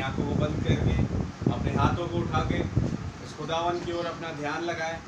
आंखों को बंद करके अपने हाथों को उठा के उस खुदावन की ओर अपना ध्यान लगाए।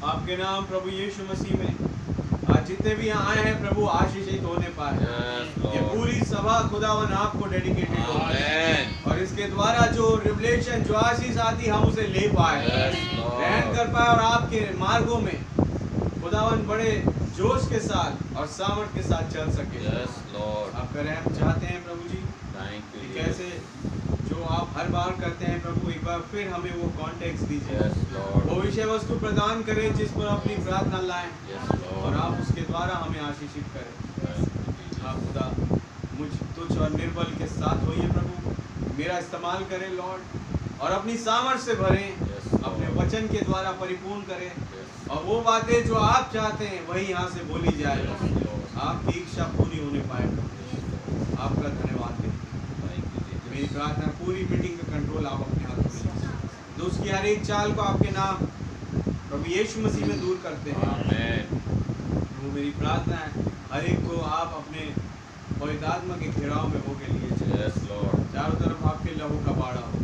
आपके नाम प्रभु यीशु मसीह में आज जितने भी यहाँ आए हैं प्रभु आशीषित होने पाए। ये पूरी सभा खुदावन आपको डेडिकेटेड हो और इसके द्वारा जो रिवलेशन जो आशीष आती हम उसे ले पाए, रहन कर पाए और आपके मार्गों में खुदावन बड़े जोश के साथ और सामर्थ के साथ चल सके। आपका रहम चाहते हैं प्रभु जी, कैसे जो आप हर बार करते हैं प्रभु, एक बार फिर हमें वो कॉन्टेक्स्ट दीजिए, वो विषय वस्तु प्रदान करें जिस पर अपनी प्रार्थना लाएं और आप उसके द्वारा हमें आशीषित करें। आप खुदा मुझ तुझ और निर्बल के साथ होइए प्रभु, मेरा इस्तेमाल करें लॉर्ड और अपनी सामर्थ से भरें, अपने वचन के द्वारा परिपूर्ण करें और वो बातें जो आप चाहते हैं वही यहाँ से बोली जाए, आपकी इच्छा पूरी होने पाए। आपका धन्यवाद दें। मेरी प्रार्थना पूरी मीटिंग का कंट्रोल आप अपने हाथ में, तो उसकी हर एक चाल को आपके नाम प्रभु यीशु मसीह में दूर करते हैं। वो मेरी प्रार्थना है हर एक को आप अपने पवित्र आत्मा के घेराव में होके लिए चले। चारों तरफ आपके लहू का बाड़ा हो,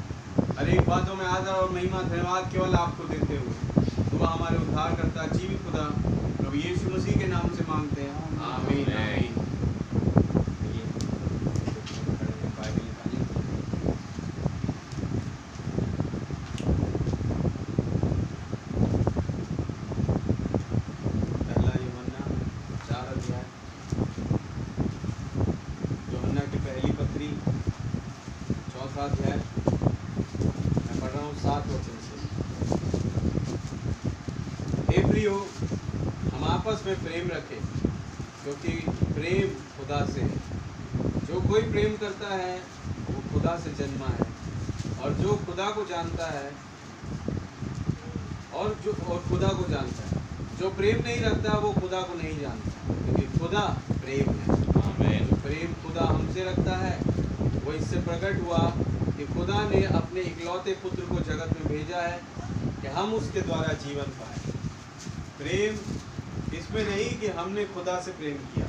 हर एक बातों में आदर और महिमा धन्यवाद केवल आपको देते हुए दुआ हमारे उद्धार करता जीवित खुदा प्रभु यीशु मसीह के नाम से मांगते हैं, आमीन आमीन। हम आपस में प्रेम रखें क्योंकि प्रेम खुदा से है। जो कोई प्रेम करता है वो खुदा से जन्मा है और जो खुदा को जानता है और खुदा को जानता है। जो प्रेम नहीं रखता वो खुदा को नहीं जानता, क्योंकि खुदा प्रेम है। आमीन। जो प्रेम खुदा हमसे रखता है वो इससे प्रकट हुआ कि खुदा ने अपने इकलौते पुत्र को जगत में भेजा है कि हम उसके द्वारा जीवन पाए। प्रेम इसमें नहीं कि हमने खुदा से प्रेम किया,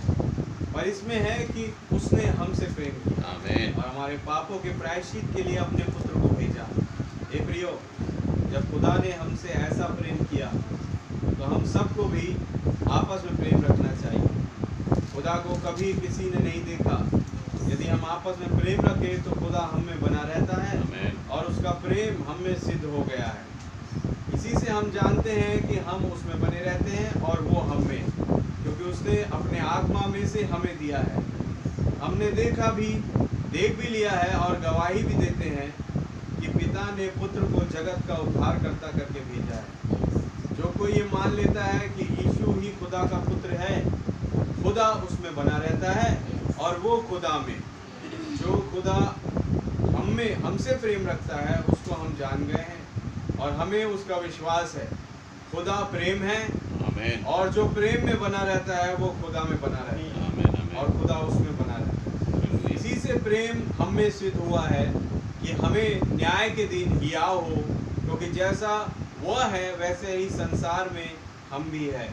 पर इसमें है कि उसने हमसे प्रेम किया। आमीन। और हमारे पापों के प्रायश्चित के लिए अपने पुत्र को भेजा। हे प्रियो, जब खुदा ने हमसे ऐसा प्रेम किया तो हम सबको भी आपस में प्रेम रखना चाहिए। खुदा को कभी किसी ने नहीं देखा। यदि हम आपस में प्रेम रखें तो खुदा हम में बना रहता है और उसका प्रेम हम में सिद्ध हो गया है। इसी से हम जानते हैं कि हम उसमें बने रहते हैं और वो हम में, क्योंकि उसने अपने आत्मा में से हमें दिया है। हमने देख भी लिया है और गवाही भी देते हैं कि पिता ने पुत्र को जगत का उद्धारकर्ता करके भेजा है। जो कोई ये मान लेता है कि यीशु ही खुदा का पुत्र है, खुदा उसमें बना रहता है और वो खुदा में। जो खुदा हमसे प्रेम रखता है उसको हम जान गए हैं और हमें उसका विश्वास है। खुदा प्रेम है, आमीन। और जो प्रेम में बना रहता है वो खुदा में बना रहता है, आमीन। और खुदा उसमें बना रहता है। इसी से प्रेम हम में सिद्ध हुआ है कि हमें न्याय के दिन हियाव हो, क्योंकि जैसा वह है वैसे ही संसार में हम भी है।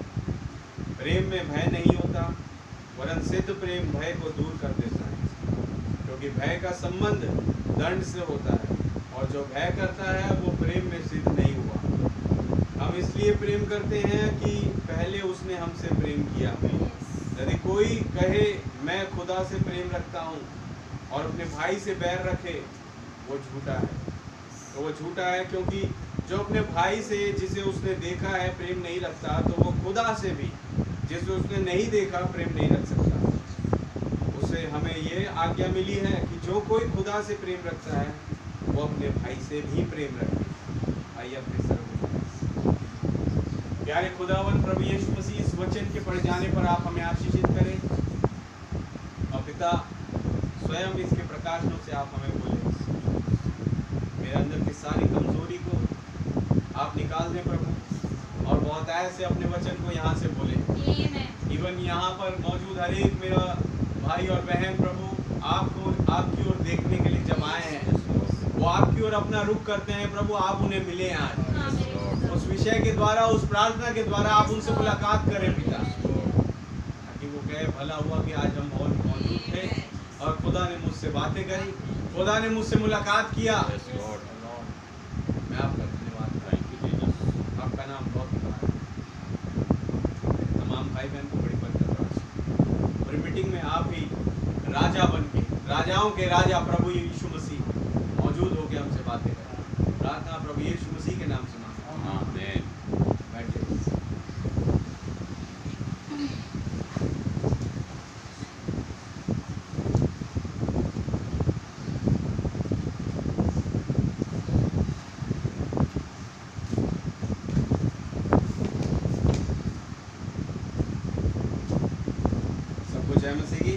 प्रेम में भय नहीं होता, वरन सिद्ध प्रेम भय को दूर कर देता है, क्योंकि भय का संबंध दंड से होता है और जो भय करता है वो प्रेम में सिद्ध नहीं हुआ। हम इसलिए प्रेम करते हैं कि पहले उसने हमसे प्रेम किया। यदि कोई कहे मैं खुदा से प्रेम रखता हूँ और अपने भाई से बैर रखे, वो झूठा है। तो वो झूठा है क्योंकि जो अपने भाई से जिसे उसने देखा है प्रेम नहीं रखता, तो वो खुदा से भी जिसे उसने नहीं देखा प्रेम नहीं रख सकता। उससे हमें ये आज्ञा मिली है कि जो कोई खुदा से प्रेम रखता है वो अपने भाई से भी प्रेम रखे। आइए अपने सर प्यारे खुदावन प्रभु यीशु मसीह, इस वचन के पढ़ जाने पर आप हमें आशीषित करें और पिता स्वयं इसके प्रकाशनों से आप हमें बोले। मेरे अंदर की सारी कमजोरी को आप निकाल दें प्रभु, और बहुत ऐसे अपने वचन को यहाँ से बोले। इवन यहाँ पर मौजूद हर एक मेरा भाई और बहन प्रभु आपको आपकी ओर देखने के लिए जब आए हैं, वो आपकी ओर अपना रुख करते हैं प्रभु। आप उन्हें मिले आज उस विषय के द्वारा, उस प्रार्थना के द्वारा आप उनसे मुलाकात करें पिता, ताकि वो कहे भला हुआ कि आज हम और मौजूद थे और खुदा ने मुझसे बातें करी, खुदा ने मुझसे मुलाकात किया। मैं आपका धन्यवाद करता, आपका नाम बहुत बड़ा है। तमाम भाई बहन को बड़ी बरकत और मीटिंग में आप ही राजा बन के, राजाओं के राजा प्रभु यीशु मसीह मौजूद होकर हमसे बातें करें। प्रार्थना प्रभु यीशु मसीह के नाम से मांगता हूं, आमीन। बैठे। सबको जय मसीह की।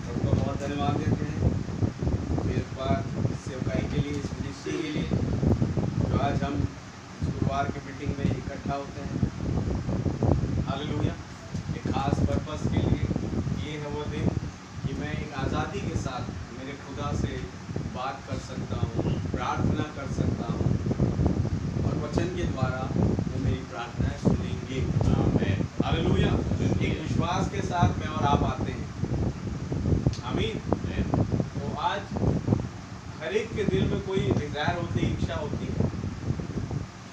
सबको बहुत धन्यवाद देते हैं फिर बार सेवकाई के लिए, इस मिनिस्ट्री के लिए जो आज हम शुक्रवार के मीटिंग में इकट्ठा होते हैं। हालेलुया। एक खास पर्पस के लिए ये है वो दिन कि मैं एक आज़ादी के साथ मेरे खुदा से बात कर सकता हूँ, प्रार्थना कर सकता हूँ, और वचन के द्वारा वो मेरी प्रार्थनाएं सुनेंगे। आमीन। हालेलुया। एक विश्वास के साथ मैं और आप आते हैं। आमीन। तो आज हर एक के दिल में कोई डिजायर होती है, इच्छा होती है।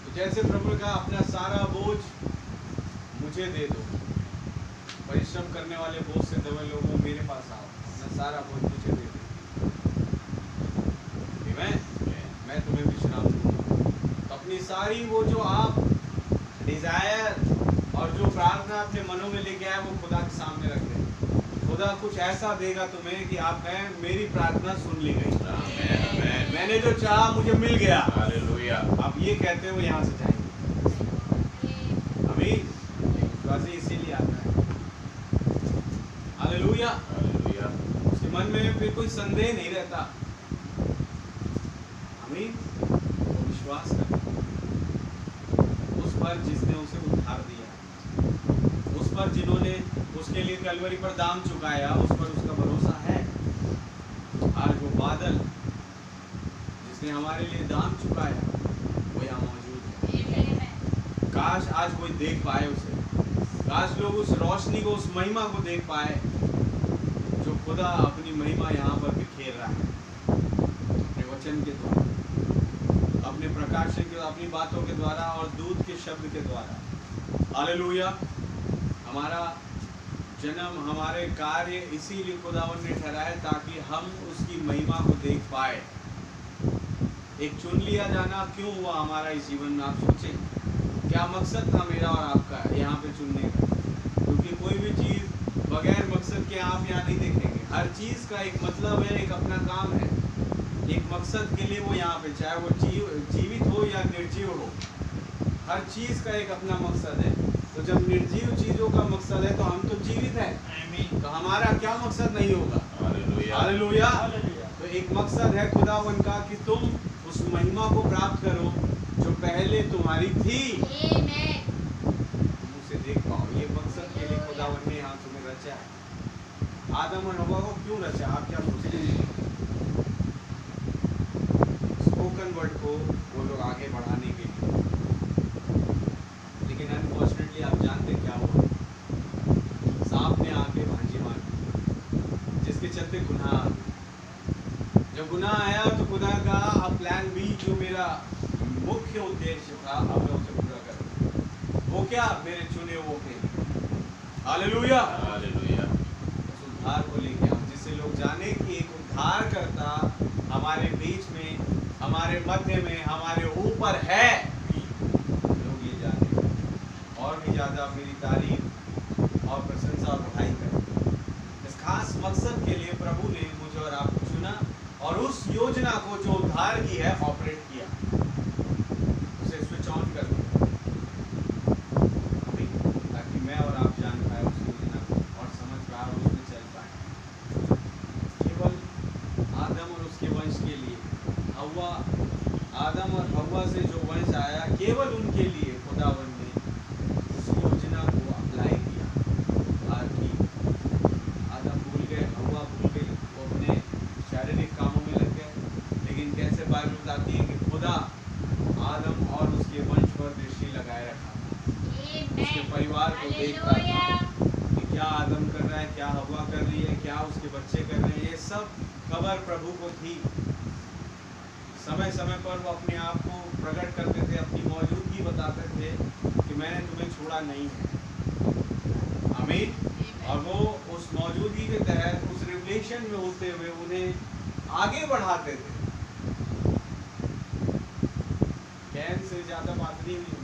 तो जैसे प्रभु का अपना सारा बोझ मुझे दे दो, परिश्रम करने वाले बोझ से दबे लोगों मेरे पास आओ, अपना सारा बोझ मुझे दे दो, मैं तुम्हें विश्राम दूंगा। तो अपनी सारी वो जो आप डिजायर और जो प्रार्थना अपने मनों में लेके आए वो खुदा के सामने रख दें। खुदा कुछ ऐसा देगा तुम्हें कि आप कहें मेरी प्रार्थना सुन ली गई, मैंने जो चाहा मुझे मिल गया। हालेलुया। आप ये कहते हुए यहाँ से जाएंगे। आमीन। विश्वासी इसीलिए आता है। हालेलुया। हालेलुया। उसके मन में फिर कोई संदेह नहीं रहता। आमीन। वो विश्वास कर उस पर जिसने उसे उद्धार दिया, उस पर जिन्होंने उसके लिए कलवरी पर दाम चुकाया, उस पर उसका भरोसा है। आज वो बादल जिसने हमारे लिए दाम चुकाया वो यहाँ मौजूद है। काश आज कोई देख पाए उसे, काश लोग उस रोशनी को, उस महिमा को देख पाए जो खुदा अपनी महिमा यहाँ पर बिखेर रहा है अपने वचन के द्वारा, अपने प्रकाशन के, अपनी बातों के द्वारा और दूध के शब्द के द्वारा। हालेलुया। हमारा जन्म, हमारे कार्य इसीलिए खुदावन ने ठहराए ताकि हम उसकी महिमा को देख पाए। एक चुन लिया जाना क्यों हुआ हमारा इस जीवन में, आप सोचें क्या मकसद था मेरा और आपका यहाँ पे चुनने का? क्योंकि कोई भी चीज़ बगैर मकसद के आप यहाँ नहीं देखेंगे। हर चीज़ का एक मतलब है, एक अपना काम है, एक मकसद के लिए वो यहाँ पे, चाहे वो जीवित हो या निर्जीव हो, हर चीज़ का एक अपना मकसद है। तो जब निर्जीव चीज़ों का मकसद है तो हम तो जीवित हैं, तो हमारा क्या मकसद नहीं होगा? हालेलुया। तो एक मकसद है खुदावन का कि तुम उस महिमा को प्राप्त करो जो पहले तुम्हारी थी, तुम उसे देख पाओ। ये मकसद के लिए खुदावन ने यहाँ तुम्हें रचा है। आदम और हव्वा को क्यों रचा, आप क्या सोचते हैं? स्पोकन वर्ड को वो लोग आगे बढ़ाने के लिए, लेकिन अनफॉर्चुनेटली आप जानते क्या हुआ? सांप ने आके भांजी मारी, जिसके चलते गुनाह आ गया। जब गुनाह आया तो खुदा का अब प्लान बी, जो मेरा मुख्य उद्देश्य था, अब मैं उसे पूरा करूं। वो क्या? मेरे चुने वो थे। Hallelujah, hallelujah. उस उद्धार को लेके हम, जिससे लोग जाने कि एक उद्धार करता हमारे बीच में, हमारे मध्य में, हमारे ऊपर है, लोग ये जाने और भी ज्यादा मेरी तारीफ और प्रशंसा और बढ़ाई करें। इस खास मकसद के लिए प्रभु ने मुझे और आपको चुना और उस योजना को जो उद्धार की है ऑपरेट किया, उसे स्विच ऑन कर दिया, ताकि मैं और आप जान पाए उस योजना को और समझ पाए और उसमें चल पाए। केवल आदम और उसके वंश के लिए, हव्वा, आदम और हव्वा से जो वंश आया, केवल उनके लिए खुदावन ने उस योजना को अप्लाई किया। ताकि आदम भूल गए, हव्वा भूल गई, वो अपने शारीरिक कामों में लग गए। लेकिन कैसे बाइबल बताती है कि खुदा आदम और उसके वंश पर दृष्टि लगाए रखा, उसके परिवार को देखता था कि क्या आदम कर रहा है, क्या हव्वा कर रही है, क्या उसके बच्चे कर रहे हैं। ये सब खबर प्रभु को थी। समय समय पर वो अपने आप को प्रकट करते थे, अपनी मौजूदगी बताते थे कि मैंने तुम्हें छोड़ा नहीं है। आमीन। और वो उस मौजूदगी के तहत, उस रिवलेशन में होते हुए उन्हें आगे बढ़ाते थे। कैन से ज्यादा बात नहीं हुई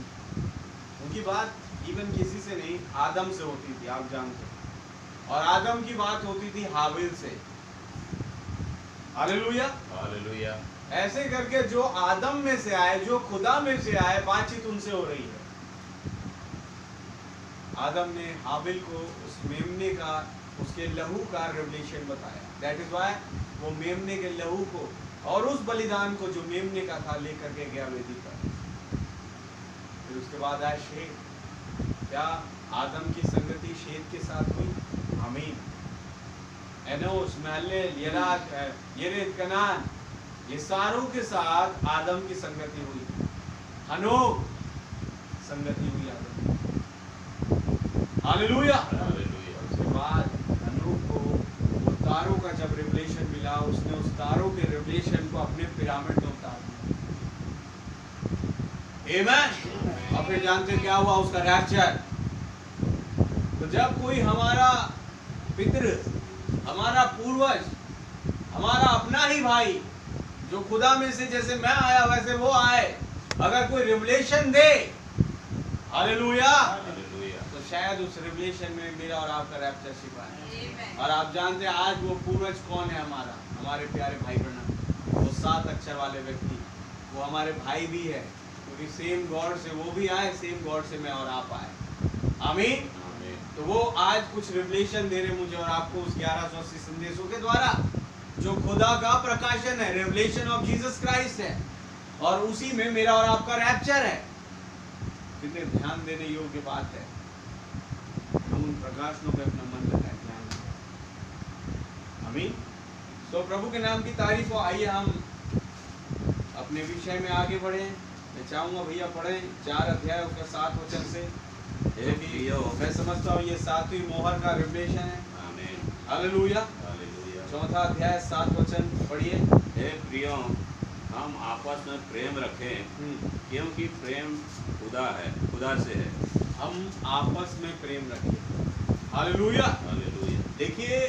उनकी बात, इवन किसी से नहीं, आदम से होती थी, आप जानते हैं। और आदम की बात होती थी हाबिल से। Hallelujah, hallelujah. ऐसे करके जो आदम में से आए, जो खुदा में से आए, बातचीत उनसे हो रही है। आदम ने हाबिल को उस मेमने का, उसके लहू का रिवलेशन बताया। दैट इज व्हाई वो मेमने के लहू को और उस बलिदान को जो मेमने का था लेकर के गया वेदी पर। फिर उसके बाद आया शेत। क्या आदम की संगति शेत के साथ हुई? आमीन। एनोस, महललेल, येरेद, कनान, ये सारों के साथ आदम की संगति हुई। हनोक संगति हुई आदम। Hallelujah, hallelujah. उसके बाद हनोक को वो तारों का जब रिवलेशन मिला, उसने उस तारों के रिवलेशन को अपने पिरामिड में उतार दिया। आमीन। और फिर जानते क्या हुआ? उसका रैप्चर। तो जब कोई हमारा पितृ, हमारा पूर्वज, हमारा अपना ही भाई, जो खुदा में से जैसे मैं आया वैसे वो आए, अगर कोई रिवलेशन दे, हालेलुया, तो शायद उस रिवलेशन में मेरा और आपका रैप्चर छिपा है। और आप जानते हैं आज वो पूर्वज कौन है? हमारा, हमारे प्यारे भाई ब्रनम, वो 7 अक्षर वाले व्यक्ति, वो हमारे भाई भी है, क्योंकि सेम गॉड से वो भी आए, सेम गॉड से मैं और आप आए। आमीन। तो वो आज कुछ रिवलेशन दे रहे मुझे और आपको उस 1180 संदेशों के द्वारा, जो खुदा का प्रकाशन है, रेवलेशन ऑफ जीसस क्राइस्ट है, और उसी में मेरा और आपका रैप्चर है। कितने ध्यान देने योग्य बात है। हम उन प्रकाशनों पे अपना मन लगाए, ध्यान दें। आमीन। तो प्रभु के नाम की तारीफ हो। आइए हम अपने विषय में आगे बढ़े। मैं चाहूंगा भैया पढ़ें 4 अध्याय उसका 7 वचन से। मैं समझता हूँ ये 7वीं मोहर का रिवलेशन है। आमीन, हालेलुया, हालेलुया। 4था अध्याय 7 वचन पढ़िए। हे प्रियो, हम आपस में प्रेम रखें, क्योंकि प्रेम खुदा से है। हम आपस में प्रेम रखें। हालेलुया। हालेलुया। देखिए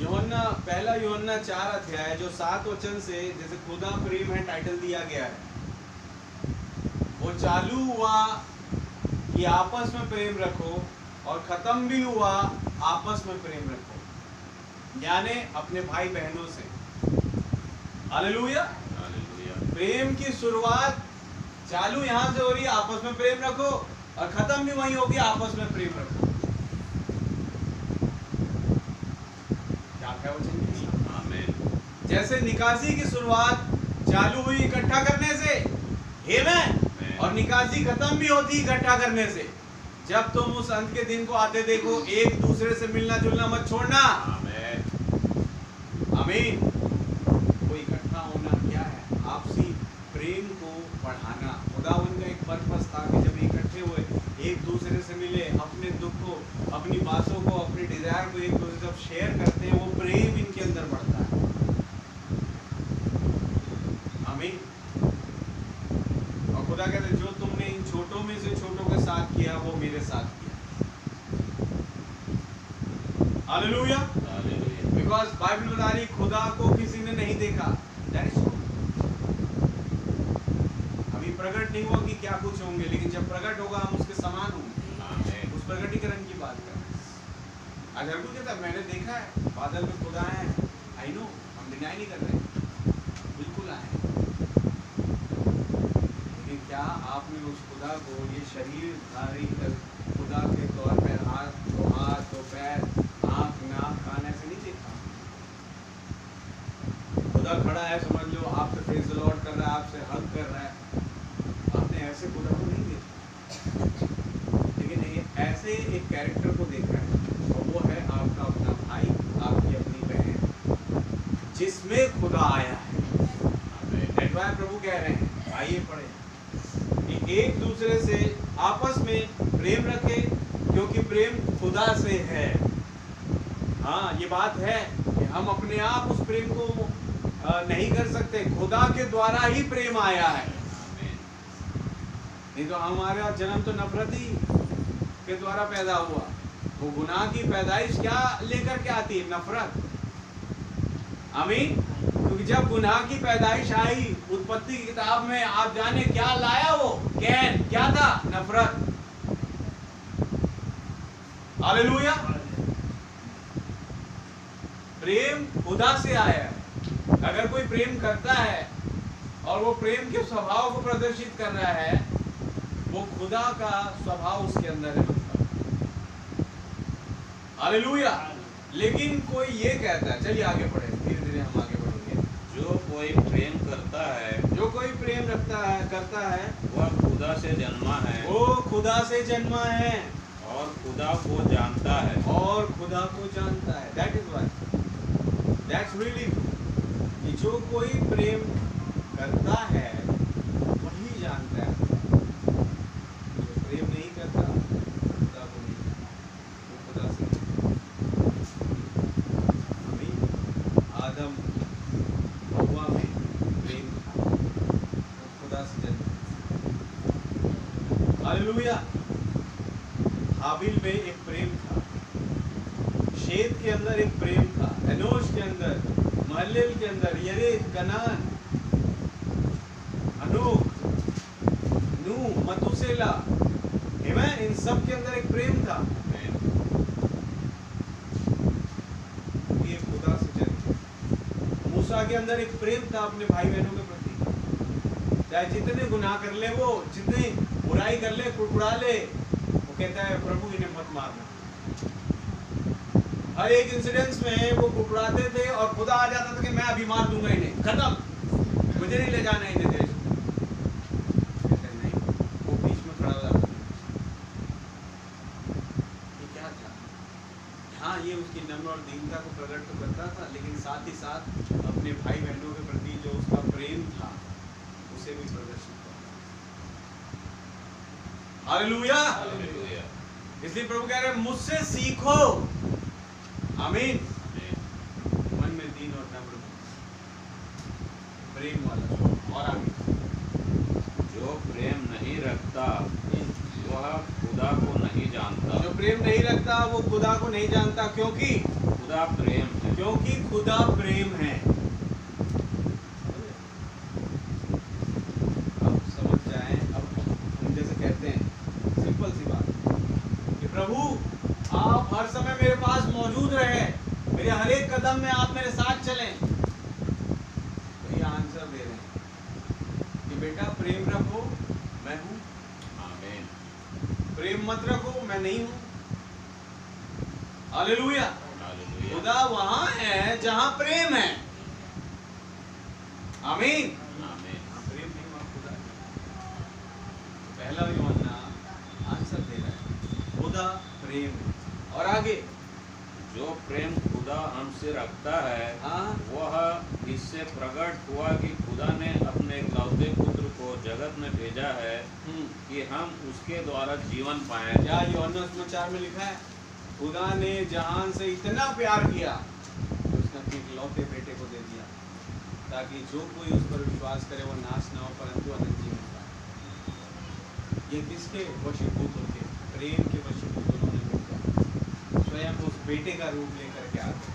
पहला यूहन्ना 4 अध्याय जो 7 वचन से जैसे खुदा प्रेम है टाइटल दिया गया है, वो चालू हुआ कि आपस में प्रेम रखो और खत्म भी हुआ आपस में प्रेम रखो, यानी अपने भाई बहनों से। हालेलुया। प्रेम की शुरुआत चालू यहां से हो रही है, आपस में प्रेम रखो, और खत्म भी वही होगी, आपस में प्रेम रखो। क्या है वचन? आमीन। जैसे निकासी की शुरुआत चालू हुई इकट्ठा करने से, आमीन, और निकासी खत्म भी होती इकट्ठा करने से। जब तुम उस अंत के दिन को आते देखो, एक दूसरे से मिलना जुलना मत छोड़ना। आमीन। वो इकट्ठा होना क्या है? आपसी प्रेम को बढ़ाना। खुदा उनका एक पर्पस था कि जब इकट्ठे हुए, एक दूसरे से मिले, अपने दुख को, अपनी बातों को, अपनी डिजायर को एक दूसरे से शेयर करते हैं, वो प्रेम इनके अंदर बढ़ता है। आमीन। और खुदा कहते जो तुमने इन छोटों में से छोटों के साथ किया, वो मेरे साथ किया। हालेलुया। बिकॉज बाइबल बता रही खुदा को किसी ने नहीं देखा। अभी प्रकट नहीं हुआ कि क्या कुछ होंगे, लेकिन जब प्रकट होगा हम उसके समान होंगे। उस प्रकटीकरण की बात कर रहे हैं। आज हर कोई कहता मैंने देखा है बादल में खुदा है। आई नो, हम डिनाई नहीं कर रहे, बिल्कुल आए। लेकिन क्या आपने उस खुदा को ये शरीर धारी खुदा के तौर पर हाथ तो पैर, आँख, नाक, कान ऐसे नहीं देखा? खुदा खड़ा है, समझ लो आपसे प्रेज़ द लॉर्ड कर रहा है, आपसे हग कर रहा है, आपने ऐसे खुदा को नहीं देखा, लेकिन ऐसे एक कैरेक्टर को देखा है, और वो है आपका अपना भाई, आपकी अपनी बहन, जिसमें खुदा आया है। प्रभु कह रहे हैं, आइए पढ़े कि एक दूसरे से आपस में प्रेम रखे, क्योंकि प्रेम खुदा से है। हाँ, ये बात है कि हम अपने आप उस प्रेम को नहीं कर सकते, खुदा के द्वारा ही प्रेम आया है। नहीं तो हमारा जन्म तो नफरती के द्वारा पैदा हुआ। वो गुनाह की पैदाइश क्या लेकर के आती है? नफरत। आमीन। क्योंकि जब गुनाह की पैदाइश आई उत्पत्ति की किताब में, आप जाने क्या लाया वो कैन? क्या था? नफरत। हालेलुया। प्रेम खुदा से आया है। अगर कोई प्रेम करता है और वो प्रेम के स्वभाव को प्रदर्शित कर रहा है, वो खुदा का स्वभाव उसके अंदर है। हालेलुया। लेकिन कोई ये कहता है, चलिए आगे बढ़े, धीरे धीरे हम आगे बढ़ेंगे। जो कोई प्रेम करता है, जो कोई प्रेम करता है, वह खुदा से जन्मा है, वो खुदा से जन्मा है, और खुदा को जानता है, और खुदा को जानता है। That is why, that's really कि जो कोई प्रेम करता है वही जानता है। जो प्रेम नहीं करता खुदा को नहीं, वो खुदा से। आमीन। आदम हव्वा में प्रेम था, वो खुदा से जन्मा। हालेलुया। हाबिल में एक प्रेम था, शेत के अंदर एक प्रेम था, एनोश के अंदर, महलिल के अंदर, यरेद, कनान, हनोक, नूह, मतुसेला, आमीन, इन सब के अंदर एक प्रेम था। ये खुदा से जन्म। मूसा के अंदर एक प्रेम था अपने भाई बहनों के प्रति। चाहे जितने गुनाह कर ले, वो जितनी बुराई कर ले, कुड़कुड़ा ले, वो कहता है प्रभु इन्हें मत मारना। हर एक इंसिडेंस में वो कुकड़ाते थे और खुदा आ जाता था कि मैं अभी मार दूंगा इन्हें, खत्म, मुझे नहीं ले जाना इन्हें देश। नहीं, वो बीच में खड़ा हो जाता। ये क्या था? हाँ, ये उसकी नम्र और दीनता को प्रकट तो करता था, लेकिन साथ ही साथ अपने भाई बहनों के प्रति जो उसका प्रेम था उसे भी प्रदर्शित करता। हालेलुया। इसलिए प्रभु कह रहे हैं मुझसे सीखो। आमीन। मन में दीन और नम्र प्रेम वाला। और आमीन। जो प्रेम नहीं रखता वह खुदा को नहीं जानता। जो प्रेम नहीं रखता वो खुदा को नहीं जानता, क्योंकि खुदा प्रेम है। क्योंकि खुदा प्रेम है। अब समझ जाएं। अब हम जैसे कहते हैं सिंपल सी बात कि प्रभु आप हर समय मेरे पास मौजूद रहे, मेरे हर एक कदम में आप मेरे साथ चलें, तो ये आंसर दे रहे हैं कि बेटा प्रेम रखो, मैं हूं। आमीन। प्रेम मत रखो, मैं नहीं हूं। हालेलुया। हालेलुया। खुदा वहां है जहां प्रेम है। आमीन। आमीन। प्रेम नहीं वहां खुदा है। पहला यूहन्ना आंसर दे रहा है, खुदा प्रेम है। और आगे जो प्रेम खुदा हमसे रखता है हाँ वह इससे प्रकट हुआ कि खुदा ने अपने इकलौते पुत्र को जगत में भेजा है कि हम उसके द्वारा जीवन पाएं। क्या यूहन्ना 4 में लिखा है, खुदा ने जहान से इतना प्यार किया कि उसने अपने इकलौते बेटे को दे दिया, ताकि जो कोई उस पर विश्वास करे वो नाश ना हो परंतु अनंत जीवन पाए। ये किसके वशीभूत होते? प्रेम के वशीभूत उन्होंने होकर स्वयं उस बेटे का रूप लेकर के आते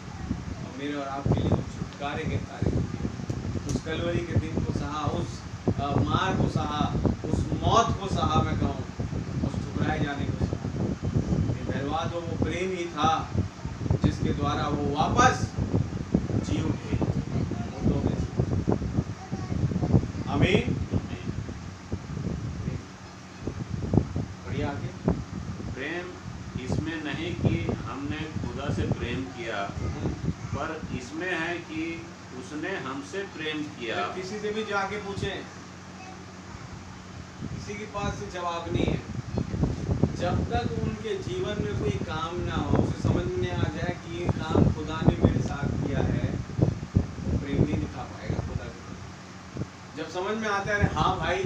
और मेरे और आपके लिए उस छुटकारे के कार्य को किया, उस कलवरी के दिन को सहा, उस मार को सहा, उस मौत को सहा, मैं कहूँ उस ठुकराए जाने को सहा। ये बर्बाद वो प्रेम ही था जिसके द्वारा वो वापस जी उठे मुर्दों में से। आमीन। बढ़िया आगे। प्रेम इसमें नहीं कि हमने खुदा से प्रेम किया, पर इसमें है कि उसने हमसे प्रेम किया। किसी से भी जाके पूछें, किसी के पास से जवाब नहीं है जब तक उनके जीवन में कोई काम ना हो, उसे समझ में आ जाए कि ये काम खुदा ने मेरे साथ किया है, तो प्रेम नहीं दिखा पाएगा खुदा के प्रति। जब समझ में आता है हाँ भाई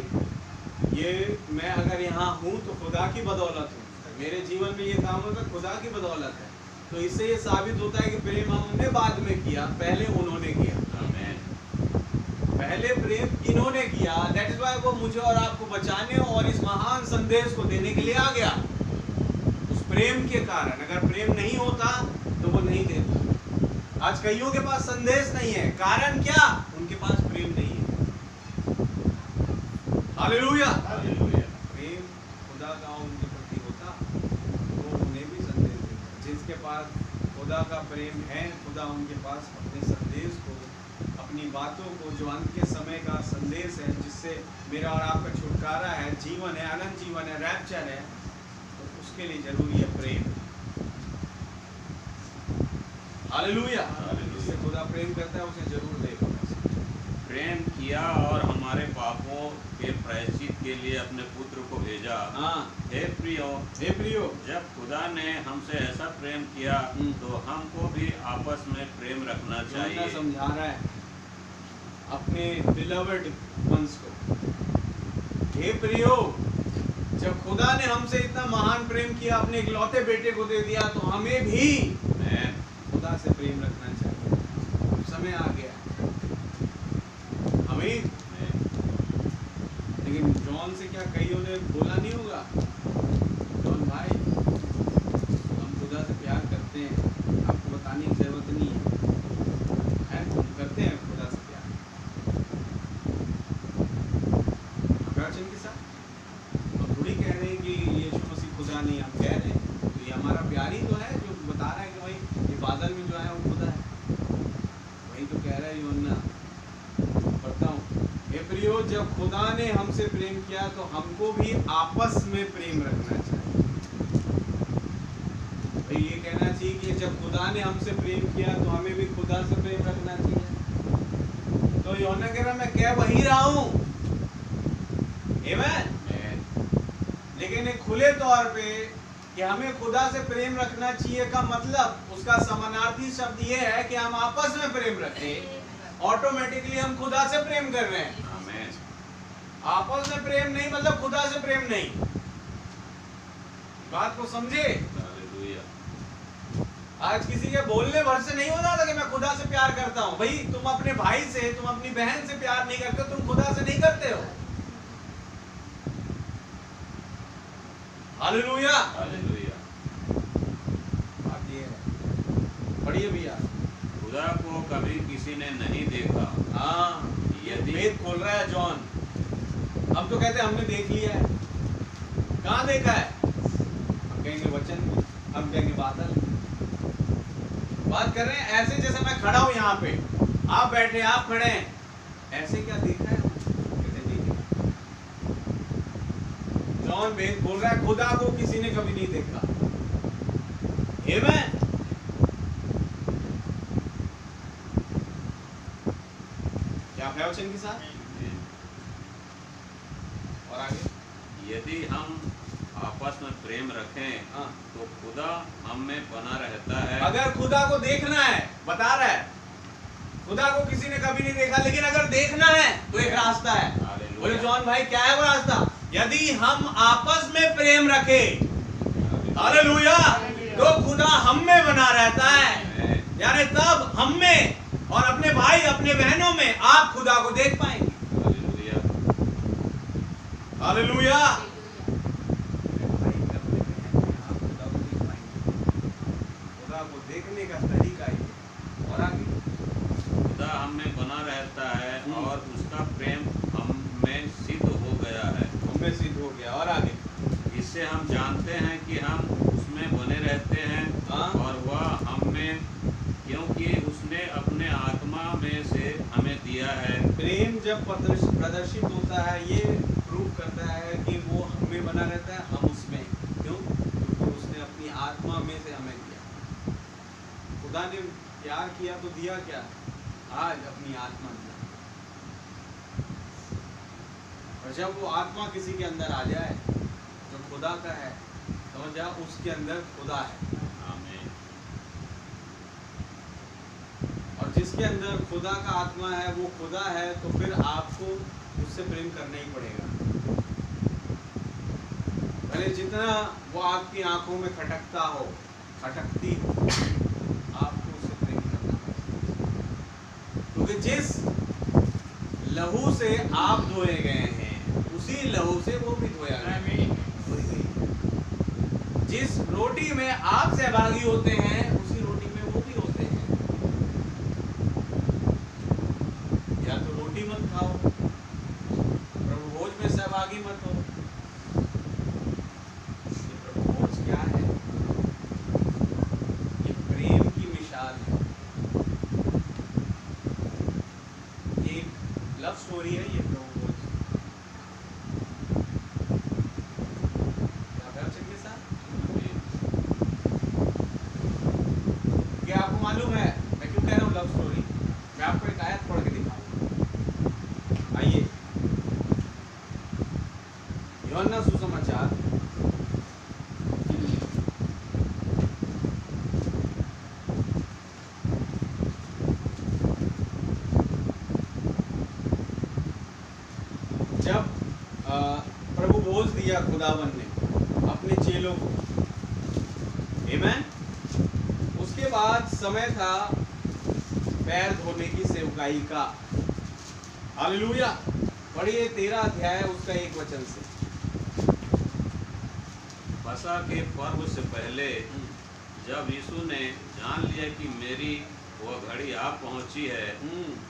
ये मैं अगर यहाँ हूँ तो खुदा की बदौलत हूँ, मेरे जीवन में ये काम होगा खुदा की बदौलत है, तो इससे ये साबित होता है कि प्रेम हमने बाद में किया, पहले उन्होंने किया। आमीन। पहले प्रेम इन्होंने किया। दैट इज व्हाई वो मुझे और आपको बचाने और इस महान संदेश को देने के लिए आ गया, उस प्रेम के कारण। अगर प्रेम नहीं होता तो वो नहीं देता। आज कईयों के पास संदेश नहीं है, कारण क्या? उनके पास प्रेम नहीं है। हालेलुया। हालेलुया। प्रेम खुदा का उनके प्रति होता तो उन्हें भी संदेश देता। जिसके पास खुदा का प्रेम है, खुदा उनके पास अपने संदेश को, अपनी बातों को, जो अंत के समय का संदेश है, जिससे मेरा और आपका छुटकारा है, जीवन है, अनंत जीवन है, रैप्चर है, तो उसके लिए जरूरी है प्रेम। हालेलुया। जिससे खुदा प्रेम करता है उसे जरूर देगा। प्रेम किया और हमारे पापों के प्रायश्चित के लिए अपने पुत्र को भेजा। हाँ हे प्रियो, जब खुदा ने हमसे ऐसा प्रेम किया तो हमको भी आपस में प्रेम रखना चाहिए। समझा रहा है अपने बिलवड वंस को, हे प्रियो, जब खुदा ने हमसे इतना महान प्रेम किया, अपने इकलौते बेटे को दे दिया, तो हमें भी खुदा से प्रेम रखना चाहिए। समय आ गया। आमीन। लेकिन जॉन से क्या कईयों ने बोला नहीं होगा, जॉन भाई हम खुदा से प्यार करते हैं, आपको बताने की जरूरत नहीं है, हम करते हैं खुदा से प्यार। वचन के साथ हम थोड़ी कह रहे हैं कि यीशु मसीह खुदा नहीं, हम कह रहे हैं तो ये हमारा प्यार ही तो है जो बता रहा है कि भाई ये बादल में जो है वो खुदा है। वही तो कह रहा है यूहन्ना, पढ़ता हूँ, हे प्रियो, जब खुदा ने हमसे प्रेम किया तो हमको भी आपस में प्रेम रखना चाहिए। तो ये कहना चाहिए कि जब खुदा ने हमसे प्रेम किया तो हमें भी खुदा से प्रेम रखना चाहिए। तो यूहन्ना कह रहा मैं कह वही रहा हूँ, आमीन। लेकिन एक खुले तौर पे कि हमें खुदा से प्रेम रखना चाहिए का मतलब, उसका समानार्थी शब्द ये है कि हम आपस में प्रेम रखें। ऑटोमेटिकली हम खुदा से प्रेम कर रहे हैं। आमीन। आपस में प्रेम नहीं मतलब खुदा से प्रेम नहीं। बात को समझे। हालेलुया। आज किसी के बोलने भर से नहीं होता था कि मैं खुदा से प्यार करता हूं। भाई तुम अपने भाई से, तुम अपनी बहन से प्यार नहीं करते, तुम खुदा से नहीं करते हो। हालेलुया। हालेलुया। बात ये है, पढ़िए भैया। खुदा को कभी किसी ने नहीं देखा। हाँ, यदि वेद खोल रहा है जॉन। हम तो कहते हैं हमने देख लिया है। कहाँ देखा है? हम कहेंगे वचन में, हम कहेंगे बादल। बात कर रहे हैं ऐसे जैसे मैं खड़ा हूं यहाँ पे, आप बैठे, आप खड़े हैं, ऐसे क्या देखा है? कहते देखे। जॉन वेद बोल रहा है खुदा को किसी ने कभी नहीं देखा। आमेन। क्या है वचन के साथ? और आगे, यदि हम आपस में प्रेम रखें हाँ, तो खुदा हम में बना रहता है। अगर खुदा को देखना है, बता रहा है खुदा को किसी ने कभी नहीं देखा, लेकिन अगर देखना है तो एक रास्ता है। हालेलुया। बोले जॉन भाई क्या है वो रास्ता? यदि हम आपस में प्रेम रखें, हालेलुया, तो खुदा हम में बना रहता है। यानी तब हम में और अपने भाई अपने बहनों में आप खुदा को देख पाएंगे। हालेलुया। हालेलुया। खुदा को देखने का तरीका ही है। और आगे, खुदा हम में बना रहता है और उसका प्रेम हम में सिद्ध हो गया है। हमें सिद्ध हो गया। और आगे, इससे हम जानते हैं कि हम उसमें बने रहते हैं हाँ। और वह हम में, क्योंकि उसने अपने आत्मा में से हमें दिया है। प्रेम जब प्रदर्शित होता है, ये प्रूव करता है कि वो हमें बना रहता है, हम उसमें। क्यों? क्योंकि उसने अपनी आत्मा में से हमें दिया। खुदा ने प्यार किया तो दिया क्या? आज अपनी आत्मा दिया। और जब वो आत्मा किसी के अंदर आ जाए जो खुदा का है, समझ जाओ उसके अंदर खुदा है। आमीन। और जिसके अंदर खुदा का आत्मा है वो खुदा है, तो फिर आपको उससे प्रेम करना ही पड़ेगा। भले जितना वो आपकी आंखों में खटकता हो, खटकती हो, आपको उससे प्रेम करना पड़ेगा। क्योंकि जिस लहू से आप धोए गए हैं, उसी लहू से वो भी धोया गया। जिस रोटी में आप सहभागी होते हैं, उसी रोटी में वो भी होते हैं। या तो रोटी मत खाओ, प्रभु भोज में सहभागी मत हो। ये प्रभु भोज क्या है? ये प्रेम की मिसाल है। ये एक लव स्टोरी है। ये प्रभु भोज के साथ, क्या आपको मालूम है मैं क्यों कह रहा हूँ लव स्टोरी? मैं आपको एक आयत पढ़ के दिखाऊंगा। आइए, यूहन्ना सुसमाचार जब प्रभु भोज दिया खुदावन ने अपने चेलों को, आमीन, उसके बाद समय था पैर धोने की सेवकाई का। हालेलुया। पढ़िए 13 अध्याय उसका 1 वचन से। फसह के पर्व से पहले जब यीशु ने जान लिया कि मेरी वह घड़ी आ पहुंची है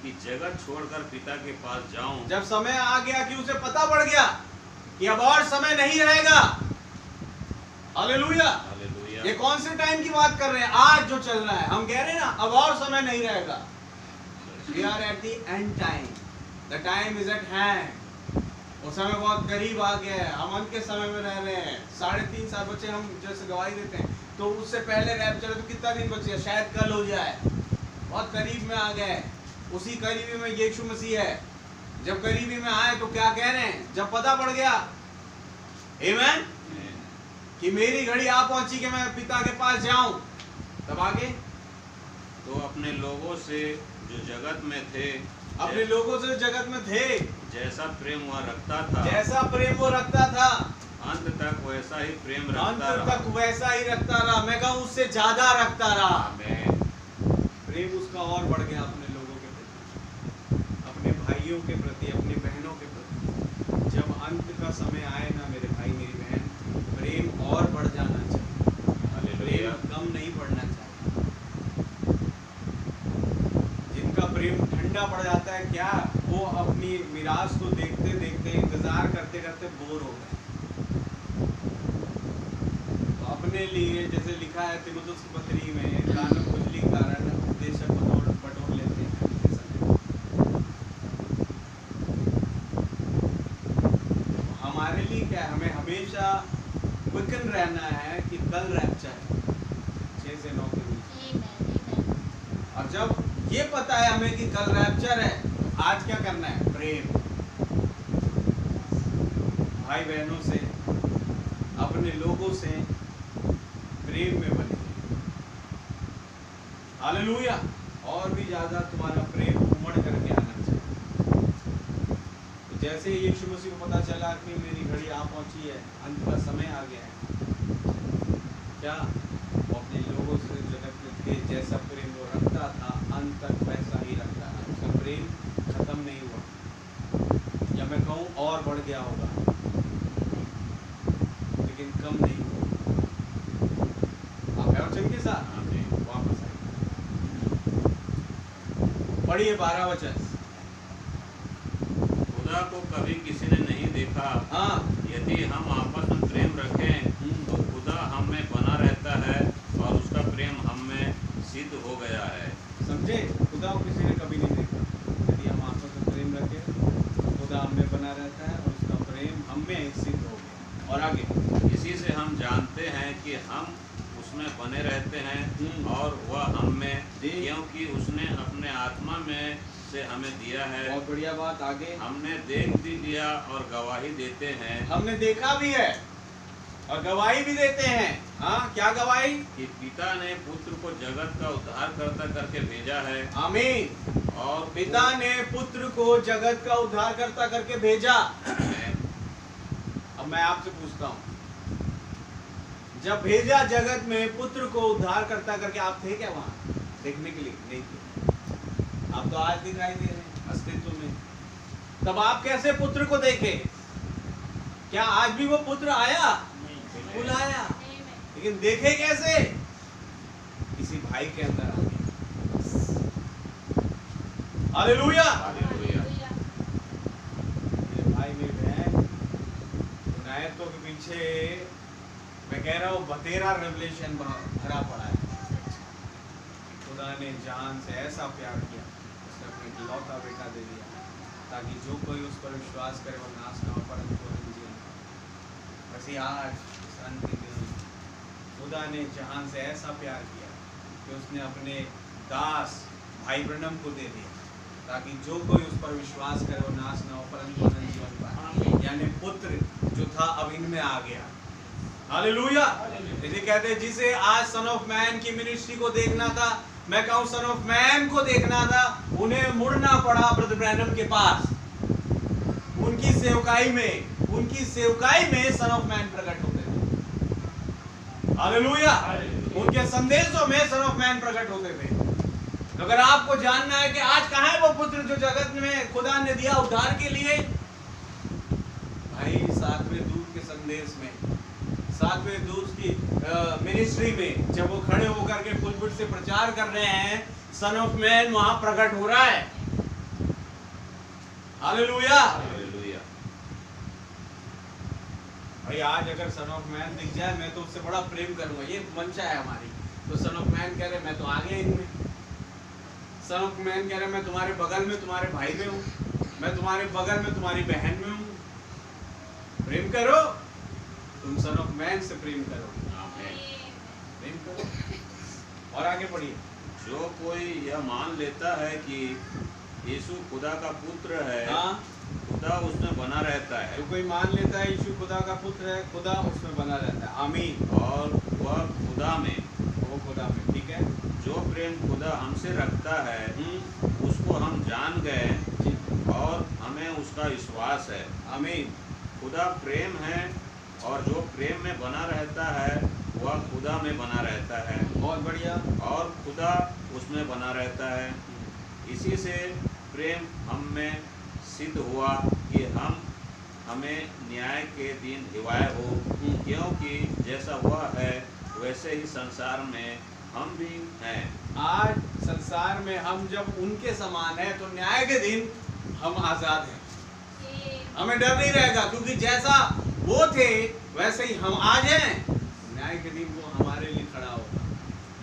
कि जगत छोड़कर पिता के पास जाऊं, जब समय आ गया कि उसे पता पड़ गया कि अब और समय नहीं रहेगा। हालेलुया। हालेलुया। ये कौन से टाइम की बात कर रहे हैं? आज जो चल रहा है। हम कह रहे हैं ना अब और समय नहीं रहेगा। We are at the end time. The time is at hand. वो समय बहुत करीब आ गया है। हम अंत के समय में रह रहे हैं। 3.5 साल बचे, हम जैसे गवाही देते हैं, तो उससे पहले रैप्चर तो कितना दिन बचे? शायद कल हो जाए। बहुत करीब में आ गए। उसी करीबी में यीशु मसीह है। जब करीबी में आए तो क्या कह रहे हैं? जब पता पड़ गया, आमीन, कि मेरी घड़ी आ पहुंची कि मैं पिता के पास जाऊं, तब आगे तो अपने लोगों से जो जगत में थे, अपने लोगों से जगत में थे, जैसा प्रेम वह रखता था, जैसा प्रेम वो रखता था, अंत तक वैसा ही प्रेम अंत रखता तक रहा। वैसा ही रखता रहा। मैं कहूं उससे ज्यादा रखता रहा। आमीन। प्रेम उसका और बढ़ गया अपने लोगों के प्रति, अपने भाइयों के प्रति, अपनी बहनों के प्रति। जब अंत का समय आए ना मेरे भाई मेरी बहन, प्रेम और बढ़ जाना चाहिए, हालेलुया। प्रेम कम नहीं पड़ना चाहिए। जिनका प्रेम ठंडा पड़ जाता है, क्या वो अपनी मिराज को देखते देखते, इंतजार करते करते बोर हो गए। तो अपने लिए, जैसे लिखा है तीमुथियुस की पत्री में, कान खुजली के कारण उपदेशक बटोर लेते हैं। हमारे लिए क्या है, हमें हमेशा क्विकन रहना है कि कल रैप्चर है 6 से 9 के बीच। और जब ये पता है हमें कि कल रैप्चर है, आज क्या करना है? प्रेम भाई बहनों से, अपने लोगों से प्रेम में बने। हालेलुया। और भी ज्यादा तुम्हारा प्रेम उमड़ करके आना चाहिए। तो जैसे ही यीशु मसीह को पता चला कि मेरी घड़ी आ पहुंची है, अंत का समय आ गया है, क्या वो अपने लोगों से जगत में थे, जैसा प्रेम वो रखता था अंत तक वैसा ही रखता है। उसका प्रेम खत्म नहीं हुआ, या मैं कहूँ और बढ़ गया होगा, लेकिन कम नहीं हुआ। आप है वचन के साथ? वापस आइए, पढ़िए 12 वचन। खुदा को कभी किसी ने नहीं देखा। हाँ, यदि हम आपस में प्रेम रखें तो खुदा हम में बना रहता है और उसका प्रेम हम में सिद्ध हो गया है। समझे? खुदा को किसी ने कभी नहीं देखा। यदि हम आपस में प्रेम रखें तो खुदा हम में बना रहता है और उसका प्रेम हम में सिद्ध हो गया। और आगे, इसी से हम जानते हैं कि हम उसमें बने रहते हैं और वह हम में, क्योंकि उसने अपने आत्मा में से हमें दिया है। बहुत बढ़िया बात। आगे, हमने देख भी लिया और गवाही देते हैं। हमने देखा भी है और गवाही भी देते हैं। हाँ, क्या गवाही? कि पिता ने पुत्र को जगत का उद्धारकर्ता करके भेजा है। आमीन। और पिता ने पुत्र को जगत का उद्धारकर्ता करके भेजा। अब मैं आपसे पूछता हूँ, जब भेजा जगत में पुत्र को उद्धारकर्ता करके, आप थे क्या वहां देखने के लिए? नहीं थे। आप तो आज दिखाई दे रहे हैं अस्तित्व में। तब आप कैसे पुत्र को देखे? क्या आज भी वो पुत्र आया? बिल्कुल आया, लेकिन देखे कैसे? किसी भाई के अंदर आ गया। हालेलुया। हालेलुया। मेरे भाई मेरी बहन, आयतों के पीछे मैं कह रहा हूँ बतेरा रेवलेशन भरा पड़ा है। खुदा ने जान से ऐसा प्यार किया, उसने अपने इकलौता बेटा दे दिया, ताकि जो कोई उस पर विश्वास करे वो नाश ना हो परंतु अनंत जीवन पाए। वैसे आज संत के दिन खुदा ने जहान से ऐसा प्यार किया कि उसने अपने दास भाई ब्रनम को दे दिया, ताकि जो कोई उस पर विश्वास करे वो नाश ना हो परंतु अनंत जीवन पाए। यानी पुत्र जो था अब इनमें आ गया। हालेलुया। इसे कहते हैं, जिसे आज सन ऑफ मैन की मिनिस्ट्री को देखना था, मैं कहूं सन ऑफ मैन को देखना था, उन्हें मुड़ना पड़ा ब्रदर ब्रैनम के पास। उनकी सेवकाई में सन ऑफ मैन प्रकट होते थे। हालेलुया। उनके संदेशों में सन ऑफ मैन प्रकट होते थे। तो अगर आपको जानना है कि आज कहां है वो पुत्र जो जगत में खुदा ने दिया उद्धार के लिए, भाई 7वें दूत के संदेश में, 7वें दूत की मिनिस्ट्री में, जब वो खड़े होकर के पुलपिट से प्रचार कर रहे हैं, सन ऑफ मैन वहां प्रकट हो रहा है। हालेलुया। हालेलुया। भाई आज अगर सन ऑफ मैन दिख जाए, मैं तो उससे बड़ा प्रेम करूंगा, ये मंशा है हमारी। तो सन ऑफ मैन कह रहे मैं तो आ गया इनमें। सन ऑफ मैन कह रहे मैं तुम्हारे बगल में तुम्हारे भाई में हूँ, मैं तुम्हारे बगल में तुम्हारी बहन में हूँ। प्रेम करो, तुम सन ऑफ मैन से प्रेम करो। प्रेम करो। और आगे पढ़िए। जो कोई यह मान लेता है कि यीशु खुदा का पुत्र है, हाँ, खुदा उसमें बना रहता है। जो कोई मान लेता है यीशु खुदा का पुत्र है, खुदा उसमें बना रहता है। आमीन। और वह खुदा में, वो खुदा में, ठीक है। जो प्रेम खुदा हमसे रखता है उसको हम जान गए और हमें उसका विश्वास है। आमीन। खुदा प्रेम है और जो प्रेम में बना रहता है वह खुदा में बना रहता है बहुत बढ़िया। और खुदा उसमें बना रहता है। इसी से प्रेम हम में सिद्ध हुआ कि हम हमें न्याय के दिन हिवाय हो, क्योंकि जैसा वह है वैसे ही संसार में हम भी हैं। आज संसार में हम जब उनके समान हैं तो न्याय के दिन हम आजाद हैं। हमें डर नहीं रहेगा, क्योंकि जैसा वो थे वैसे ही हम आज हैं। न्याय के दिन वो हमारे लिए खड़ा होगा।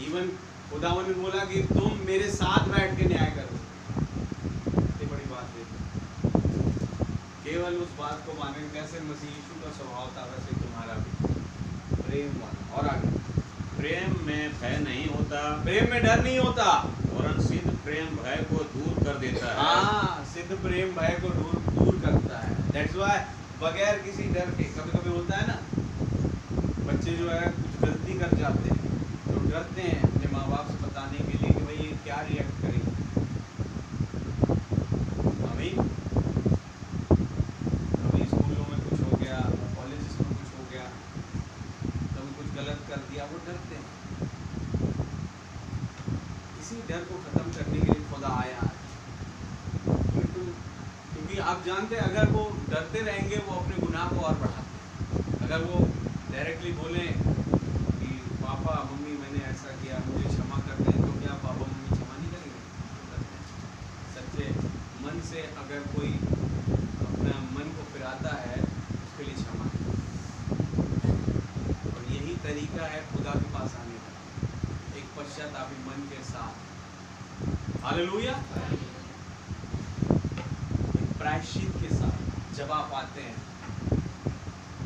इवन खुदावन ने बोला कि तुम मेरे साथ बैठ के न्याय करो। इतनी बड़ी बात है। केवल उस बात को माने कैसे मसीह यीशु का स्वभाव था वैसे तुम्हारा भी प्रेम वाला। और आगे, प्रेम में भय नहीं होता, प्रेम में डर नहीं होता, वरन सिद्ध प्रेम भय को दूर कर देता है। हाँ, सिद्ध प्रेम भय को दूर करता है। That's why बगैर किसी डर के, कभी कभी होता है ना, बच्चे जो है कुछ गलती कर जाते हैं तो डरते हैं अपने माँ बाप से बताने के लिए कि भाई ये क्या रिएक्ट करेंगे। अभी स्कूलों में कुछ हो गया, कॉलेजेस में कुछ हो गया, कभी कुछ गलत कर दिया, वो डरते हैं। इसी डर को खत्म करने के लिए खुदा आया है। क्योंकि आप जानते हैं अगर वो डरते रहेंगे वो अपने गुनाह को और बढ़ाते हैं। अगर वो डायरेक्टली बोले कि पापा मम्मी मैंने ऐसा किया, मुझे क्षमा कर दें, तो क्या पापा मम्मी क्षमा नहीं करेंगे? सच्चे मन से अगर कोई अपना मन को फिराता है उसके लिए क्षमा। और यही तरीका है खुदा के पास आने का, एक पश्चातापी मन के साथ। हालेलुया। प्रायश्चित के साथ जब आप आते हैं,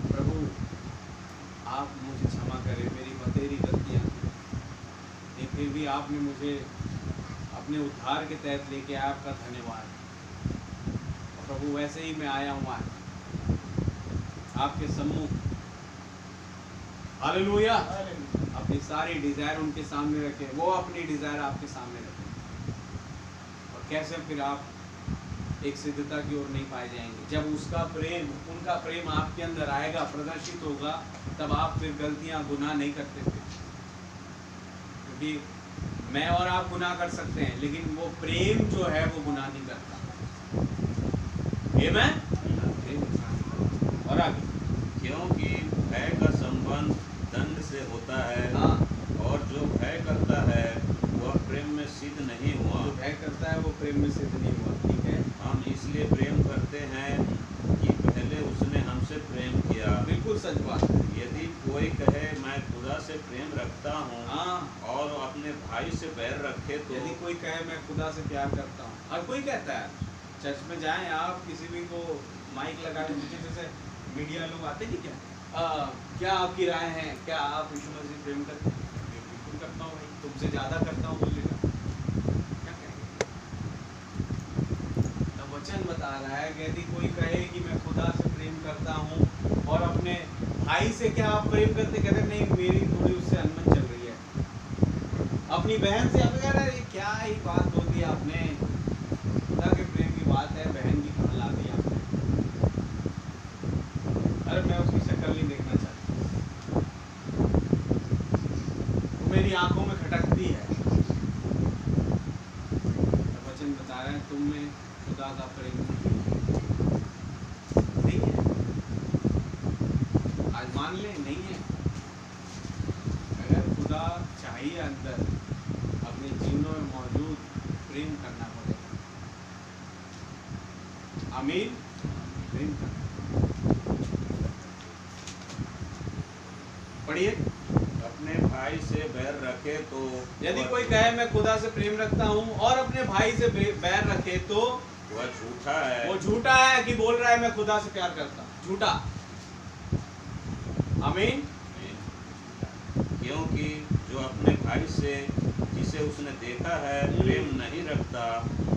प्रभु आप मुझे क्षमा करें, मेरी बतेरी गलतियाँ, लेकिन फिर भी आपने मुझे अपने उद्धार के तहत लेके आया, आपका धन्यवाद। और प्रभु वैसे ही मैं आया हूँ आज आपके सम्मुख। हालेलुया। अपनी सारी डिज़ायर उनके सामने रखें, वो अपनी डिज़ायर आपके सामने रखें। और कैसे फिर आप एक सिद्धता की ओर नहीं पाए जाएंगे। जब उसका प्रेम, उनका प्रेम आपके अंदर आएगा, प्रदर्शित होगा, तब आप फिर गलतियां, गुनाह नहीं करते थे। क्योंकि मैं और आप गुनाह कर सकते हैं, लेकिन वो प्रेम जो है वो गुनाह नहीं करता। आमीन। और आगे, क्योंकि भय का संबंध दंड से होता है। हाँ, और जो भय करता है वह प्रेम में सिद्ध नहीं हुआ। जो भय करता है वो प्रेम में सिद्ध नहीं हुआ। ठीक है, हम इसलिए प्रेम करते हैं कि पहले उसने हमसे प्रेम किया। बिल्कुल सच बात है। यदि कोई कहे मैं खुदा से प्रेम रखता हूँ हाँ, और अपने भाई से बैर रखे तो यदि कोई कहे मैं खुदा से प्यार करता हूँ, हर कोई कहता है। चर्च में जाएं आप, किसी भी को माइक लगा के पूछे, जैसे मीडिया लोग आते नहीं क्या आपकी राय है, क्या आप यीशु मसीह प्रेम करते हैं? बिल्कुल करता हूँ भाई, तुमसे ज़्यादा करता हूँ बोलेगा, क्या कहेंगे? तब वचन बता रहा है कि यदि कोई कहे कि मैं खुदा से प्रेम करता हूँ और अपने भाई से क्या आप प्रेम करते? कहते नहीं, मेरी थोड़ी उससे अनबन चल रही है। अपनी बहन से आप कह रहे हैं, क्या ही बात बोल दी आपने, खुदा के प्रेम की बात है, बहन की कहाँ ला दी आपने? अरे मैं उसकी शक्ल नहीं देखना चाहती, वो मेरी आंखों में खटकती है। वचन बता रहे हैं तुम में खुदा का प्रेम नहीं है। आज मान ले नहीं है। अगर खुदा चाहिए अंदर, अपने जीवनों में मौजूद, प्रेम करना पड़ेगा। आमीन। प्रेम करना पढ़िए। अपने भाई से बैर रखे तो यदि कोई कहे मैं खुदा से प्रेम रखता हूँ और अपने भाई से बैर रखे तो वह झूठा है। वो झूठा है कि बोल रहा है मैं खुदा से प्यार करता हूँ, झूठा। आमीन। क्योंकि जो अपने भाई से जिसे उसने देखा है प्रेम नहीं रखता,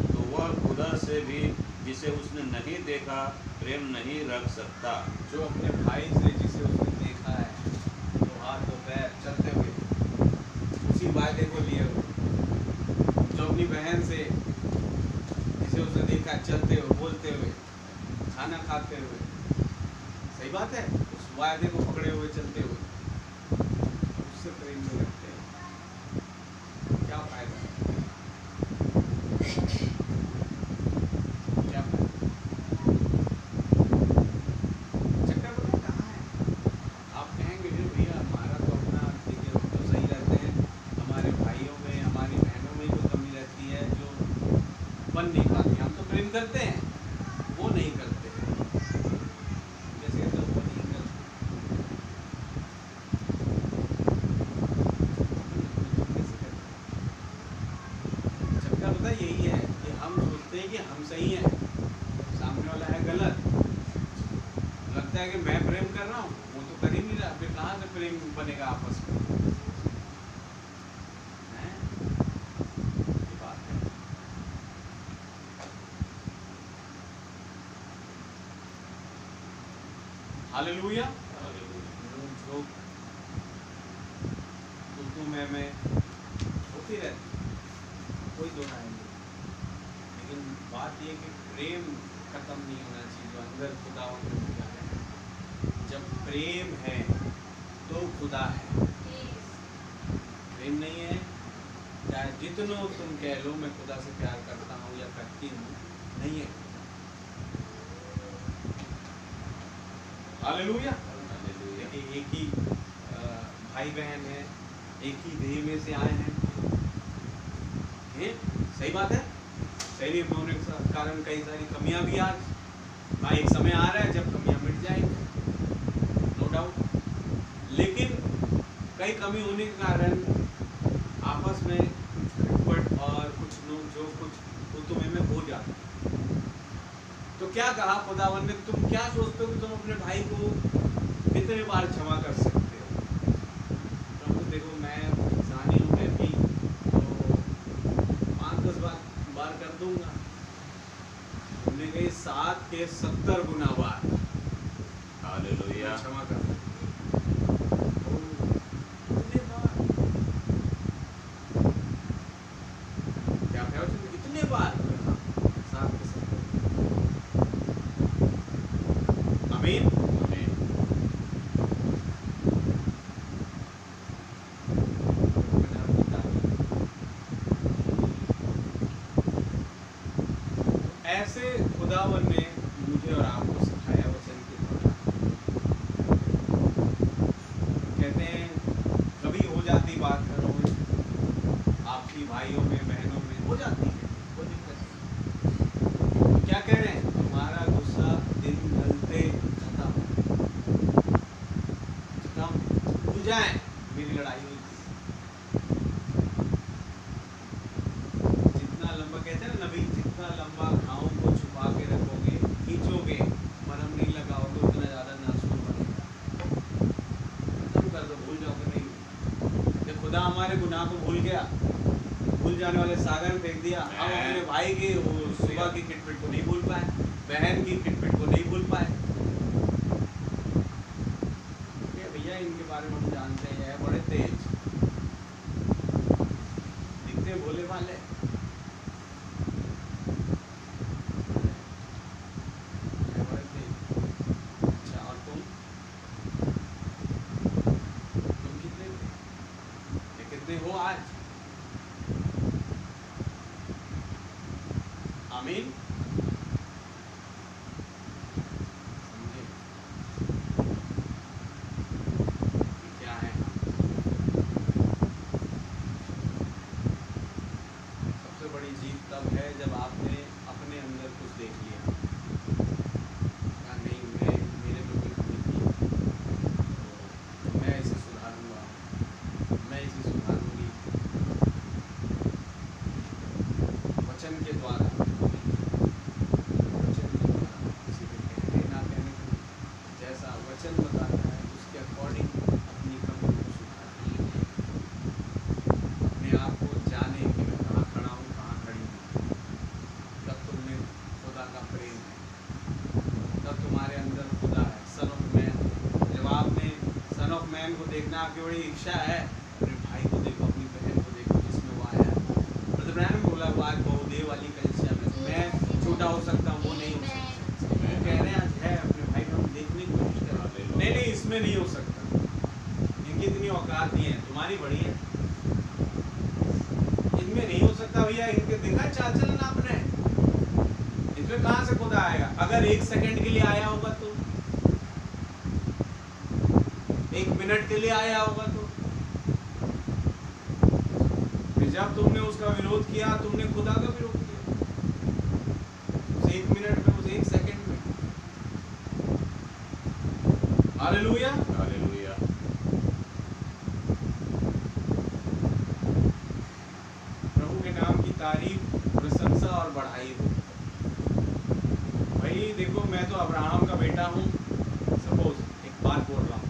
तो वह खुदा से भी जिसे उसने नहीं देखा प्रेम नहीं रख सकता। जो अपने भाई से जिसे उसने देखा है, तो हाथ तो पैर चलते हुए उसी वायदे को लिए हुए, जो अपनी बहन से जिसे उसने देखा चलते हुए, बोलते हुए, खाना खाते हुए, सही बात है, उस वायदे को पकड़े हुए चलते हुए, उससे प्रेम नहीं रखते, क्या फायदा? क्या फायदा? करते हैं वो नहीं करते हैं। जैसे कहते हैं वो नहीं करते। चक्कर पता यही है कि हम सोचते हैं कि हम सही हैं, सामने वाला है गलत। लगता है कि मैं प्रेम कर रहा हूँ, वो तो कर ही नहीं रहा, फिर कहाँ से प्रेम बनेगा आपस में? हैं? ये बात है। हालेलुया। झोंक तू मैं होती रहती, कोई दो राय नहीं, लेकिन बात ये कि प्रेम खत्म नहीं होना चाहिए जो अंदर खुदा में है। जब प्रेम है तो खुदा है, प्रेम नहीं है चाहे जितनो तुम कह लो मैं खुदा से प्यार करता हूँ या करती हूँ, नहीं है। हालेलुया। देखिए एक ही भाई बहन है, एक ही देह में से आए हैं, सही बात है। शरीर में होने के कारण कई सारी कमियां भी आज एक समय आ रहा है जब कमियां मिट जाएंगी, नो डाउट। लेकिन कई कमी होने के कारण आपस में खटपट और कुछ नोक-झोंक कुछ उतुमे में हो जाता है। तो क्या कहा खुदावन ने, तुम क्या सोचते हो कि तुम अपने भाई को कितने बार क्षमा कर सकते हो? प्रभु देखो मैं इंसानी हूँ, मैं भी तो 5-10 बार कर दूंगा। हमने कही 7 के 70 गुना बार हालेलुया। क्षमा कर सकते इतने बार 7 के 70। आमीन। ऐसे खुदावन ने मुझे और आपको सिखाया वचन के द्वारा। कहते हैं कभी हो जाती बात करो आपकी भाइयों में बहनों में हो जाती है, कोई दिक्कत नहीं। तो क्या कह रहे हैं, हमारा गुस्सा दिन ढलते खत्म भूल जाए मेरी लड़ाई हुई। जितना लंबा कहते हैं ना नबी, जितना लंबा घाव को छुपा के रखोगे, खींचोगे, मरहम नहीं लगाओगे, उतना ज्यादा नासूर बनेगा। खत्म कर दो, भूल जाओगे नहीं। जब खुदा हमारे गुनाह को भूल गया, भूल जाने वाले सागर में फेंक दिया, हम अपने भाई के वो सुबह की किटपिट को नहीं भूल पाए, बहन की किटपिट को नहीं भूल पाए। भैया इनके बारे में हम जानते हैं, बड़े तेज दिखते हैं, भोले भाले, बड़े तेज। अच्छा और तुम कितने थे, ये कितने हो आज? आमीन। समझे क्या है? सबसे बड़ी जीत तब है जब आपने अपने अंदर कुछ देख लिया, कहा नहीं मेरे में कोई कमी थी, तो मैं इसे सुधारूंगा, मैं इसे सुधारूंगी वचन के द्वारा। जैसा वचन बताता है उसके अकॉर्डिंग अपनी कमी को सुधारना, अपने आप को जाने कि मैं कहाँ खड़ा हूँ, कहाँ खड़ी हूँ। तब तुमने खुदा का प्रेम है, तब तुम्हारे अंदर खुदा है, सन ऑफ मैन। जब आपने सन ऑफ मैन को देखना, आपकी बड़ी इच्छा है अपने भाई को देखो, अपनी बहन को देखो जिसमें वो आया है। ब्रदर ब्रैनम बोला आज बहुदेव वाली कलीसिया में मैं छोटा हो सकता हूँ, वो नहीं हो सकता। कह रहे हैं आज है अपने भाई को हम देखने की कोशिश कर रहे हैं, नहीं इसमें नहीं हो सकता, इनकी इतनी औकात नहीं है, तुम्हारी बड़ी है, इनमें नहीं हो सकता भैया। इनके देखा चाल चलन आपने, इसमें कहाँ से खुदा आएगा? अगर 1 सेकंड के लिए आया होगा तो, 1 मिनट के लिए आया होगा तो, जब तुमने उसका विरोध किया तुमने खुदा का विरोध किया। 1 मिनट में, उस 1 सेकंड में। Hallelujah, hallelujah. प्रभु के नाम की तारीफ, प्रशंसा और बढ़ाई हो। भाई देखो, मैं तो अब्राहम का बेटा हूँ, सपोज एक बात बोल रहा हूँ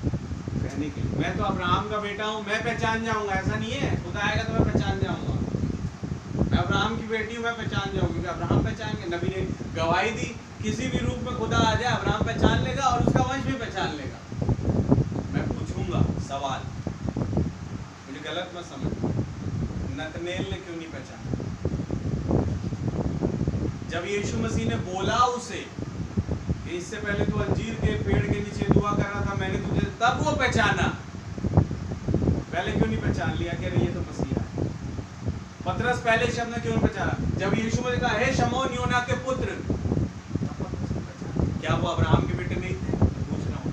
कहने के लिए, मैं तो अब्राहम का बेटा हूँ, मैं पहचान जाऊंगा, ऐसा नहीं है, खुदा आएगा तो मैं पहचान जाऊंगा। मैं अब्राहम की बेटी हूँ, मैं पहचान जाऊंगी, क्योंकि अब्राहम पहचान के, नबी ने गवाही दी, किसी भी रूप में खुदा आ जाए अब्राहम पहचान लेगा और उसका वंश भी पहचान लेगा। मैं पूछूंगा सवाल, मुझे गलत मत समझ, नतनेल ने क्यों नहीं पहचाना? जब यीशु मसीह ने बोला उसे कि इससे पहले तू अंजीर के पेड़ के नीचे दुआ कर रहा था, मैंने तुझे, तब वो पहचाना। पहले क्यों नहीं पहचान लिया कि ये तो मसीहा है? पतरस पहले शब्द ने क्यों नहीं पहचाना? जब यीशु मसीह कहा, हे शमौन योना के पुत्र, क्या वो अब्राहम के बेटे नहीं थे? पूछ रहा हूं।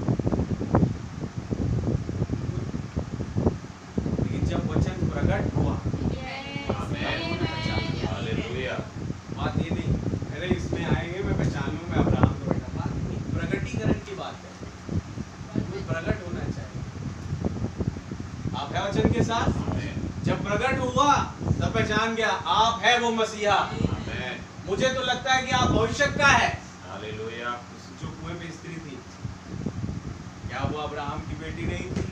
लेकिन जब वचन प्रकट हुआ, हालेलुया। बात ये नहीं अरे इसमें आएंगे मैं पहचान लूँ मैं अब्राहम का बेटा, बात नहीं, प्रकटीकरण की बात है, प्रकट होना चाहिए। आप है वचन के साथ? जब प्रकट हुआ तब पहचान गया, आप है वो मसीहा। मुझे तो लगता है कि आप भविष्यवक्ता है। हालेलुया। जो कुएं पे स्त्री थी, क्या वो अब्राहम की बेटी नहीं थी?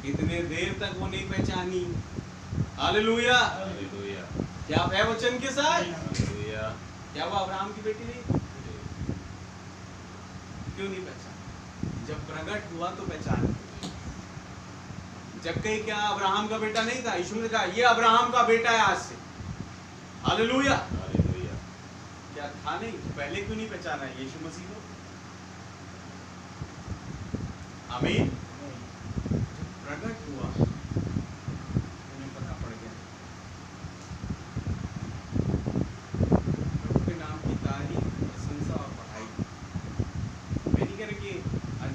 इतने देर तक वो नहीं पहचानी। हालेलुया। हालेलुया। क्या आप है वचन के साथ? हालेलुया। क्या वो अब्राहम की बेटी नहीं थी? क्यों नहीं पहचान? जब प्रकट हुआ तो पहचान। जब कहीं क्या अब्राहम का बेटा नहीं था? यीशु ने कहा ये अब्राहम का बेटा है आज से। हालेलुया। हालेलुया। क्या था नहीं? पहले क्यों नहीं पहचाना यीशु मसीह को? आमीन। प्रकट हुआ उन्हें पता पड़ गया। प्रभु के नाम की तारीफ, प्रशंसा और बढ़ाई। मैं नहीं कह रहा कि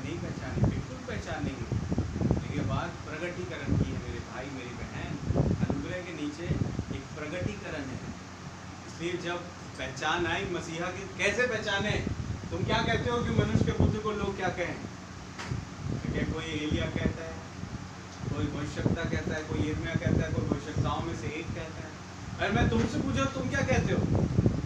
नहीं पहचाने, बिल्कुल पहचानेंगे, लेकिन बात प्रगटीकरण की है मेरे भाई मेरी बहन। अनुग्रह के नीचे एक प्रगटीकरण है। इसलिए जब पहचान आई मसीहा की, कैसे पहचाने? तुम क्या कहते हो कि मनुष्य के पुत्र को लोग क्या कहें? क्या कोई एलिया कहता है, कोई भविष्यवक्ता कहता है, कोई यिर्मयाह कहता है, कोई भविष्यवक्ताओं में से एक कहता है। अरे मैं तुमसे पूछा तुम क्या कहते हो?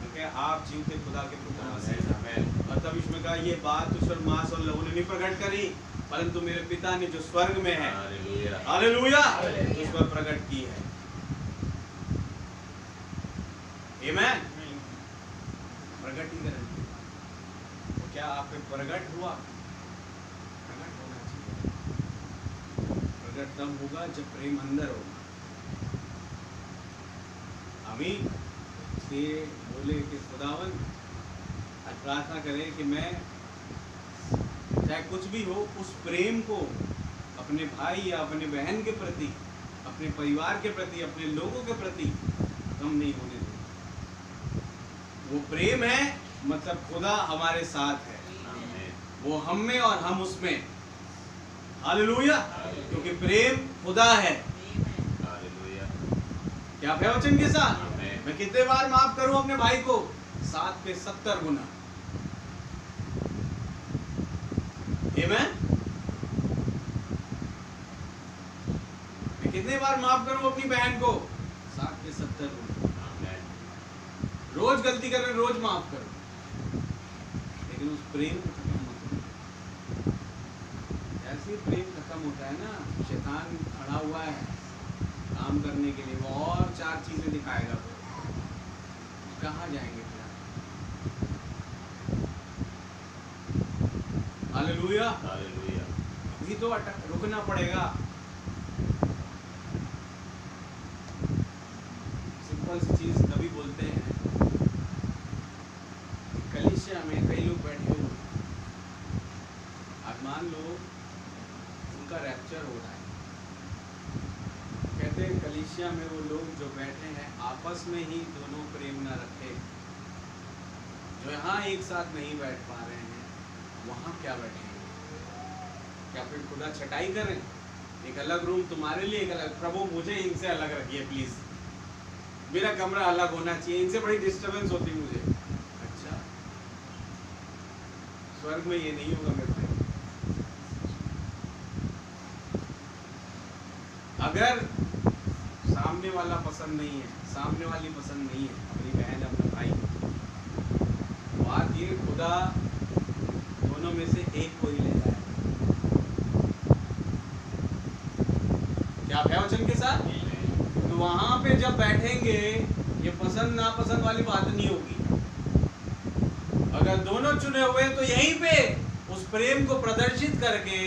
तो आप जीवते खुदा के पुत्र मसीह हैं। और तब इसमें कहा ये बात तुझ पर मांस और लहू ने नहीं प्रकट करी, परंतु मेरे पिता ने जो स्वर्ग में है, हालेलुया, उस पर प्रकट की है। आमीन। प्रगटीकरण तो क्या आप पे प्रकट हुआ? प्रकट होना चाहिए। प्रकट तब होगा जब प्रेम अंदर होगा। आमीन। इसलिए बोले कि खुदावन आज प्रार्थना करें कि मैं चाहे कुछ भी हो उस प्रेम को अपने भाई या अपने बहन के प्रति, अपने परिवार के प्रति, अपने लोगों के प्रति कम नहीं होने दें। वो प्रेम है, मतलब खुदा हमारे साथ है, वो हम में और हम उसमें। हालेलुया। क्योंकि प्रेम खुदा है। हालेलुया। क्या आप है वचन के साथ? मैं कितने बार माफ करूं अपने भाई को? 7 पे 70 गुना। आमीन। मैं कितने बार माफ करूं अपनी बहन को? 7 पे 70 गुना। रोज गलती कर रहे, रोज माफ करो, लेकिन उस प्रेम को खत्म मत करो। ऐसे प्रेम खत्म होता है ना, शैतान खड़ा हुआ है काम करने के लिए, वो और 4 चीजें दिखाएगा, कहाँ जाएंगे फिर? हालेलुया। हालेलुया। अभी तो रुकना पड़ेगा। सिंपल सी चीज कभी बोलते हैं, कलीसिया में कई लोग बैठे हुए, आज मान लो उनका रैप्चर हो रहा है, कहते हैं कलीसिया में वो लोग जो बैठे हैं आपस में ही दोनों प्रेम न रखे, जो यहाँ एक साथ नहीं बैठ पा रहे हैं वहाँ क्या बैठेंगे? क्या फिर खुदा छटाई करें? एक अलग रूम तुम्हारे लिए, एक अलग, प्रभु मुझे इनसे अलग रखिए प्लीज, मेरा कमरा अलग होना चाहिए, इनसे बड़ी डिस्टर्बेंस होती मुझे। अच्छा स्वर्ग में ये नहीं होगा मेरे भाई। अगर सामने वाला पसंद नहीं है, सामने वाली पसंद नहीं है, अपनी बहन अपना भाई, बात ये खुदा दोनों में से एक को ही ले जाए। क्या आप है वचन के साथ? तो वहां पे जब बैठेंगे ये पसंद नापसंद वाली बात नहीं होगी। अगर दोनों चुने हुए तो यहीं पे उस प्रेम को प्रदर्शित करके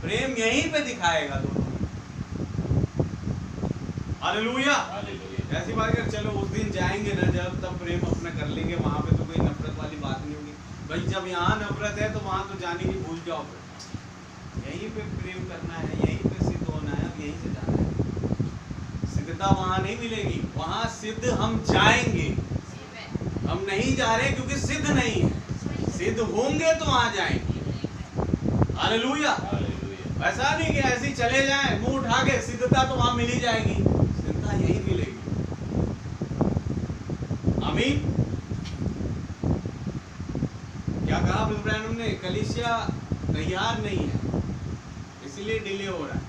प्रेम यहीं पे दिखाएगा दोनों। हालेलुया। ऐसी बात कर, चलो उस दिन जाएंगे ना जब, तब प्रेम अपना कर लेंगे, वहां पे तो कोई नफरत वाली बात नहीं होगी। भाई जब यहाँ नफरत है तो वहां तो जाने की भूल जाओ। यहीं पे प्रेम करना है, यहीं पे सिद्ध होना है, यहीं से जाना है। सिद्धता वहां नहीं मिलेगी, वहां सिद्ध हम जाएंगे। हम नहीं जा रहे क्योंकि सिद्ध नहीं है, सिद्ध होंगे तो वहां जाएंगे। हालेलुया। ऐसा नहीं कि ऐसे ही चले जाएं मुंह उठा के, सिद्धता तो वहां मिल ही जाएगी, सिद्धता यही मिलेगी। आमीन। क्या कहा ब्रदर ब्रैनम ने? कलीसिया तैयार नहीं है इसलिए डिले हो रहा है।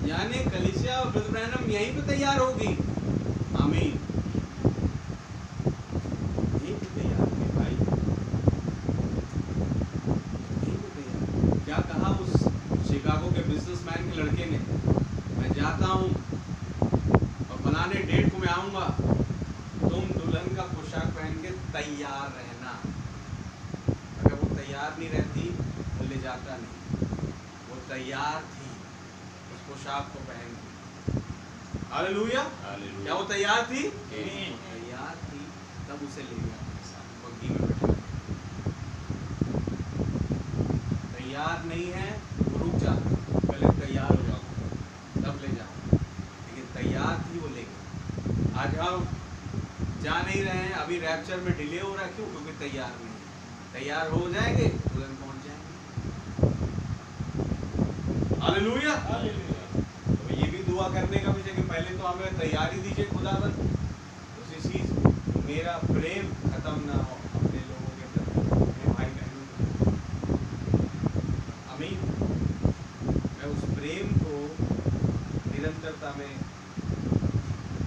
यानी कलीसिया और ब्रदर ब्रैनम यहीं पे तैयार होगी। आमीन। यहीं पे तैयार होगी भाई, यहीं पे तैयार। क्या कहा उस शिकागो के बिजनेसमैन के लड़के ने? मैं जाता हूँ और फलाने डेट को मैं आऊंगा, तुम दुल्हन का पोशाक पहन के तैयार रहना। अगर वो तैयार नहीं रहती तो ले जाता नहीं। वो तैयार थी उस पोशाक को पहन के। हालेलुया। क्या वो तैयार थी? तैयार थी, तब उसे ले गया अपने साथ, बग्गी में बैठा। तैयार नहीं है वो रुक जाता, पहले तैयार हो जाओ तब ले जाओ। लेकिन तैयार थी वो ले गया। आज हम जा नहीं रहे हैं, अभी रैप्चर में डिले हो रहा है। क्यों? क्योंकि तैयार नहीं है। तैयार हो जाएंगे तुरंत पहुंच जाएंगे। हालेलुया। तो ये भी दुआ करने का विषय कि पहले तो हमें तैयारी दीजिए खुदावन, उसी चीज मेरा प्रेम खत्म ना हो अपने लोगों के प्रति, मेरे भाई बहनों के। आमीन। मैं उस प्रेम को निरंतरता में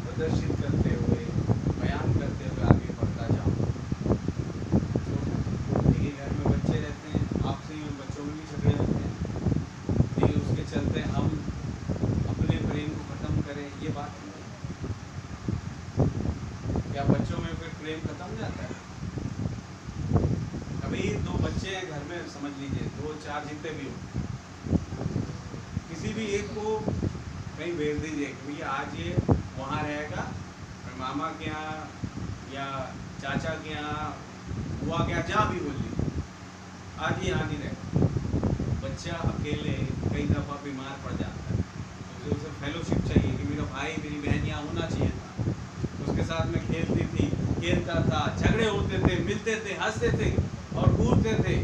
प्रदर्शित करते हुए, बयान करते हुए आगे बढ़ता जाऊँ। देखिए घर में बच्चे रहते हैं, आपसे ही उन बच्चों में भी झगड़े रहते हैं, लेकिन उसके चलते हम अपने प्रेम को खत्म करें, ये बात नहीं। क्या बच्चों में फिर प्रेम खत्म हो जाता है? अभी दो बच्चे हैं घर में, समझ लीजिए 2-4 जितने भी हो, किसी भी एक को कहीं भेज दीजिए कि भैया आज ये वहाँ रहेगा, मामा के यहाँ या चाचा के यहाँ, बुआ के यहाँ, जहाँ भी बोल लीजिए, आज ही यहाँ नहीं रहेगा। बच्चा अकेले कई दफ़ा बीमार पड़ जाता है, तो उसे फेलोशिप चाहिए कि मेरा भाई मेरी बहन यहाँ होना चाहिए था, उसके साथ में खेलता था, झगड़े होते थे, मिलते थे, हंसते थे और कूदते थे।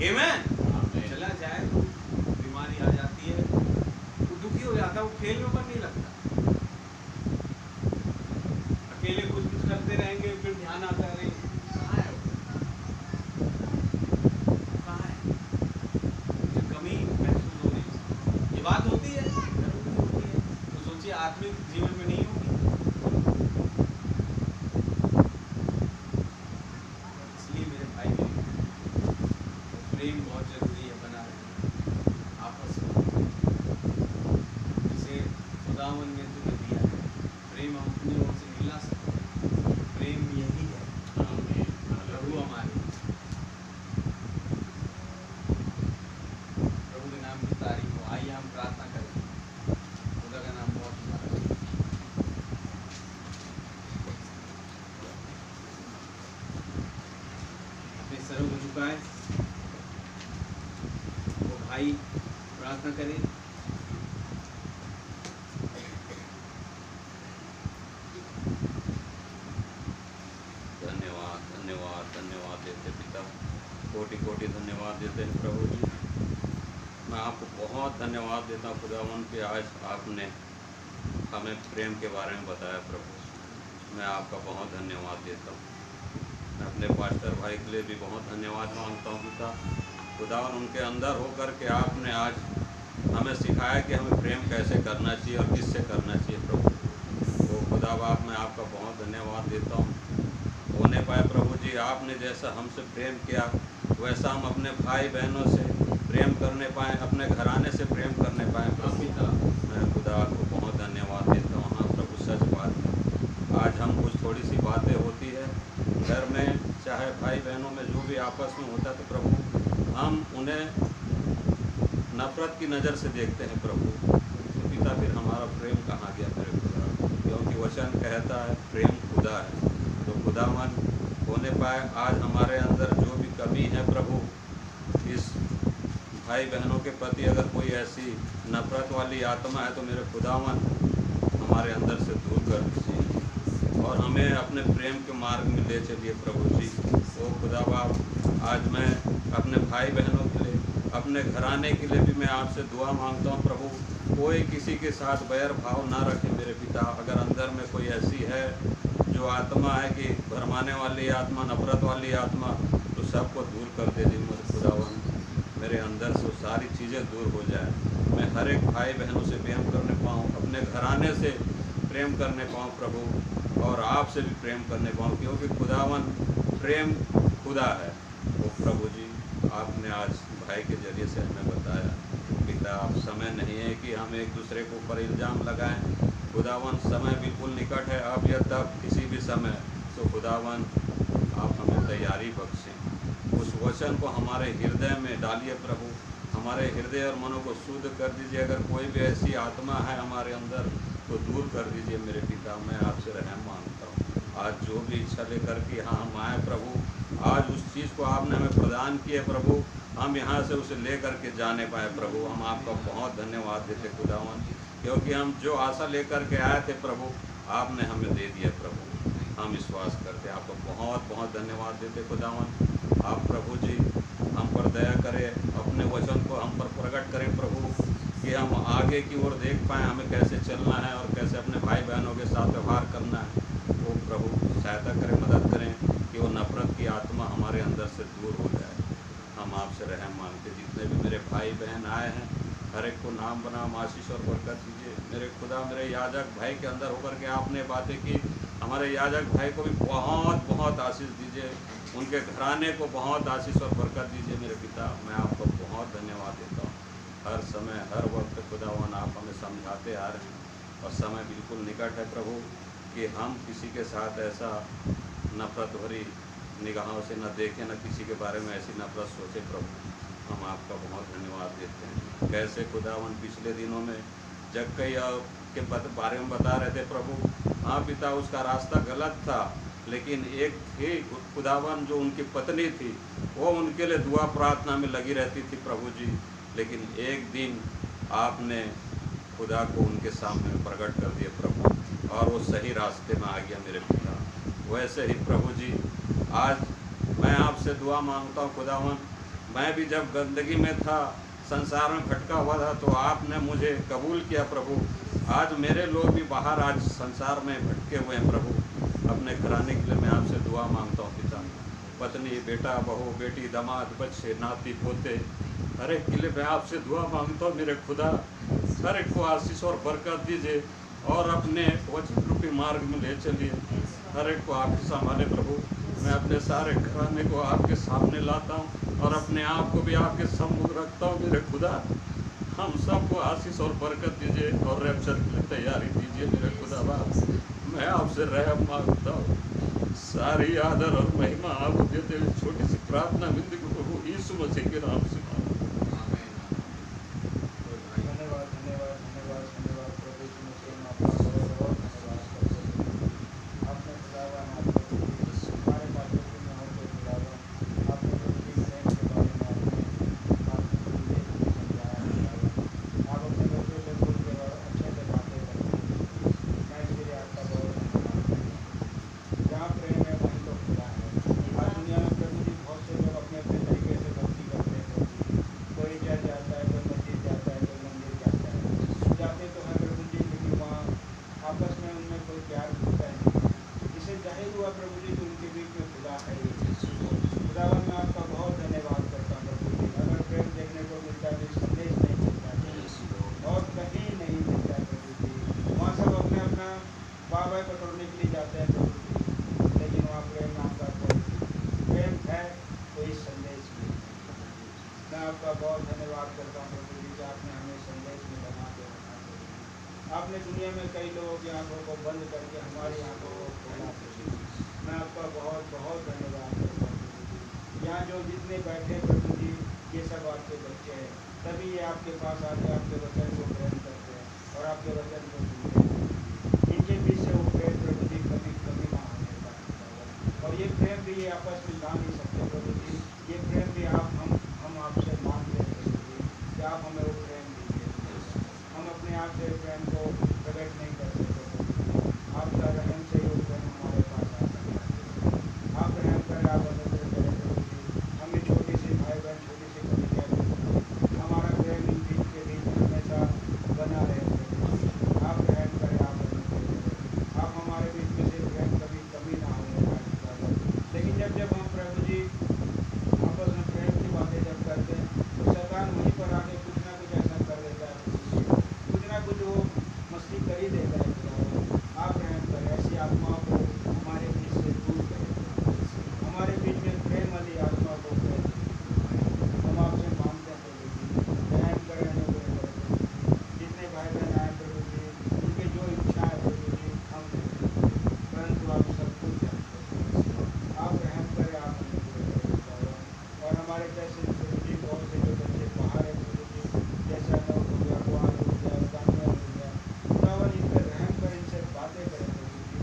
आमीन। चला जाए तो बीमारी आ जाती है, वो दुखी हो जाता है, वो खेल में मन नहीं लगता। अकेले कुछ करते रहेंगे, फिर ध्यान आता है कहाँ है वो, कहाँ है, मुझे कमी महसूस हो रही। ये बात होती है, तो सोचिए आत्मिक जीवन में नहीं होगी। इसलिए मेरे भाई प्रेम बहुत जरूरी है, बना रहे आपस में, जिसे खुदावन ने तुम्हें दिया है। प्रेम हम अपनी ओर से नहीं ला सकते, प्रेम यही है प्रभु हमारे। प्रभु के नाम की तारीफ हो। आइए हम प्रार्थना करें। खुदा का नाम बहुत बड़ा है। अपने सरों को झुकाएं, वो भाई प्रार्थना करें। कोटि धन्यवाद देते हैं प्रभु जी। मैं आपको बहुत धन्यवाद देता हूँ खुदावन कि आज आपने हमें प्रेम के बारे में बताया प्रभु। मैं आपका बहुत धन्यवाद देता हूँ। मैं अपने पास्टर भाई के लिए भी बहुत धन्यवाद मांगता हूँ पिता। खुदावन उनके अंदर होकर के आपने आज हमें सिखाया कि हमें प्रेम कैसे करना चाहिए और किससे करना चाहिए प्रभु। तो खुदा बाप मैं आपका बहुत धन्यवाद देता हूँ। होने पाए प्रभु जी, आपने जैसा हमसे प्रेम किया वैसा हम अपने भाई बहनों से प्रेम करने पाएँ, अपने घराने से प्रेम करने पाएँ प्रभु। मैं खुदा को बहुत धन्यवाद देता हूँ। हाँ प्रभु, सच बात है, आज हम कुछ थोड़ी सी बातें होती है घर में, चाहे भाई बहनों में जो भी आपस में होता है, तो प्रभु हम उन्हें नफ़रत की नज़र से देखते हैं प्रभु। तो पिता फिर हमारा प्रेम कहाँ गया मेरे खुदा? क्योंकि वचन कहता है प्रेम खुदा है। तो खुदावन होने पाए आज हमारे अंदर जो भी कमी है प्रभु, इस भाई बहनों के प्रति अगर कोई ऐसी नफ़रत वाली आत्मा है तो मेरे खुदावन हमारे अंदर से दूर कर दीजिए और हमें अपने प्रेम के मार्ग में ले चलिए प्रभु जी। ओ खुदा बाप, आज मैं अपने भाई बहनों के लिए, अपने घराने के लिए भी मैं आपसे दुआ मांगता हूँ प्रभु। कोई किसी के साथ बैर भाव ना रखे मेरे पिता। अगर अंदर में कोई ऐसी है जो आत्मा है कि भरमाने वाली आत्मा, नफ़रत वाली आत्मा, तो सबको दूर कर दे दी मेरे खुदावन। मेरे अंदर से सारी चीज़ें दूर हो जाए, मैं हर एक भाई बहनों से प्रेम करने पाऊँ, अपने घराने से प्रेम करने पाऊँ प्रभु, और आपसे भी प्रेम करने पाऊँ, क्योंकि खुदावन प्रेम खुदा है। वो प्रभु जी आपने आज भाई के जरिए से हमें बताया पिता, अब समय नहीं है कि हम एक दूसरे के ऊपर इल्ज़ाम लगाएं। खुदावन समय बिल्कुल निकट है, अब या तब किसी भी समय। तो खुदावन आप हमें तैयारी बख्शें, उस वचन को हमारे हृदय में डालिए प्रभु, हमारे हृदय और मनों को शुद्ध कर दीजिए। अगर कोई भी ऐसी आत्मा है हमारे अंदर तो दूर कर दीजिए मेरे पिता। मैं आपसे रहम मांगता हूँ। आज जो भी इच्छा लेकर के यहाँ हम आए प्रभु, आज उस चीज़ को आपने हमें प्रदान किए प्रभु, हम यहाँ से उसे ले करके जाने पाए प्रभु। हम आपका बहुत धन्यवाद देते खुदावन, क्योंकि हम जो आशा लेकर के आए थे प्रभु, आपने हमें दे दिया प्रभु। हम विश्वास करते आपको बहुत बहुत धन्यवाद देते खुदावन। आप प्रभु जी हम पर दया करें, अपने वचन को हम पर प्रकट करें प्रभु, कि हम आगे की ओर देख पाएँ हमें कैसे चलना है और कैसे अपने भाई बहनों के साथ व्यवहार करना है। वो प्रभु सहायता करें, मदद करें कि वो नफ़रत की आत्मा हमारे अंदर से दूर हो जाए। हम आपसे रहम मांगते, जितने भी मेरे भाई बहन आए हैं हर एक को नाम बनाम आशीष और बरकत दीजिए मेरे खुदा। मेरे याजक भाई के अंदर होकर के आपने बातें की, हमारे याजक भाई को भी बहुत बहुत आशीष दीजिए, उनके घराने को बहुत आशीष और बरकत दीजिए मेरे पिता। मैं आपको बहुत धन्यवाद देता हूँ। हर समय हर वक्त खुदावन आप हमें समझाते आ रहे हैं, और समय बिल्कुल निकट है प्रभु कि हम किसी के साथ ऐसा नफ़रत भरी निगाहों से न देखें, न किसी के बारे में ऐसी नफ़रत सोचे प्रभु। हम आपका बहुत धन्यवाद देते हैं। कैसे खुदावन पिछले दिनों में जक्कैया के बारे में बता रहे थे प्रभु। हाँ पिता, उसका रास्ता गलत था, लेकिन एक थी खुदावन जो उनकी पत्नी थी, वो उनके लिए दुआ प्रार्थना में लगी रहती थी प्रभु जी। लेकिन एक दिन आपने खुदा को उनके सामने प्रकट कर दिया प्रभु, और वो सही रास्ते में आ गया मेरे पिता। वैसे ही प्रभु जी आज मैं आपसे दुआ मांगता हूँ खुदावन। मैं भी जब गंदगी में था, संसार में भटका हुआ था, तो आपने मुझे कबूल किया प्रभु। आज मेरे लोग भी बाहर आज संसार में भटके हुए हैं प्रभु। अपने घराने के लिए मैं आपसे दुआ मांगता हूँ पिता। पत्नी, बेटा, बहू, बेटी, दामाद, बच्चे, नाती, पोते, हर एक के लिए मैं आपसे दुआ मांगता हूँ मेरे खुदा। हर एक को आशीष और बरकत दीजिए और अपने वचन रूपी मार्ग में ले चलिए। हर एक को आप संभाले प्रभु। मैं अपने सारे घराने को आपके सामने लाता हूँ और अपने आप को भी आपके सम्मुख रखता हूँ मेरे खुदा। हम सबको आशीष और बरकत दीजिए और रैप्चर के लिए तैयारी दीजिए मेरे खुदा बाप। मैं आपसे रहम मांगता हूँ। सारी आदर और महिमा आपको देते हुए छोटी सी प्रार्थना विनती को प्रभु यीशु मसीह के नाम से आपने दुनिया में कई लोगों की आंखों को बंद करके हमारी आंखों को खोला प्रभु जी। मैं आपका बहुत बहुत धन्यवाद करता हूँ प्रभु जी। यहाँ जो जितने बैठे प्रभु जी ये सब आपके बच्चे हैं, तभी ये आपके पास आके आपके वचन को ग्रहण करते हैं और आपके वचन को सुनते हैं। इनके बीच से वो प्रेम प्रभु जी कभी कभी ना होने पाए और ये प्रेम भी ये आपस में ला नहीं सकते प्रभु जी। ये प्रेम भी हम आपसे मांगते हैं प्रभु जी कि आप हमें वो प्रेम दीजिए। हम अपने आप से प्रेम को प्रकट नहीं कर सकते प्रभु जी। आपका रहम से वो प्रेम हमारे पास आ सकता है। आप रहम करें, आप अनुग्रह करें प्रभु जी। हमें छोटी सी भाई बहन छोटी सी कमियाँ प्रभु जी, हमारा प्रेम इन बीच के बीच में हमेशा बना रहे प्रभु जी। आप रहम करें, आप अनुग्रह करें। आप हमारे बीच में से प्रेम कभी कमी ना होने पाए। लेकिन जब हम प्रभु जी आपस में प्रेम की बातें जब करते हैं तो शैतान वहीं पर आके कुछ ना कुछ ऐसा कर देता है प्रभु जी। कुछ ना कुछ वो मस्ती कर ही देता है खुदा। आप रहम करें, ऐसी आत्माओं को हमारे बीच से दूर करें। हमारे बीच में प्रेम वाली आत्मा को करें। हम आपसे मांगते हैं प्रभु जी, रहम करें, अनुग्रह करें प्रभु जी। जितने भाई बहन आए प्रभु जी, उनके जो इच्छा है प्रभु जी हम नहीं जानते, परंतु आप सब कुछ जानते हैं। आप रहम करें, आप अनुग्रह करें खुदा। और हमारे जैसे प्रभु जी बहुत से जो बच्चे बाहर है प्रभु जी, जैसे अनोख हो गया, कुआर हो गया, दानियल हो गया, खुदावन इन पर रहम कर इनसे बातें करें प्रभु जी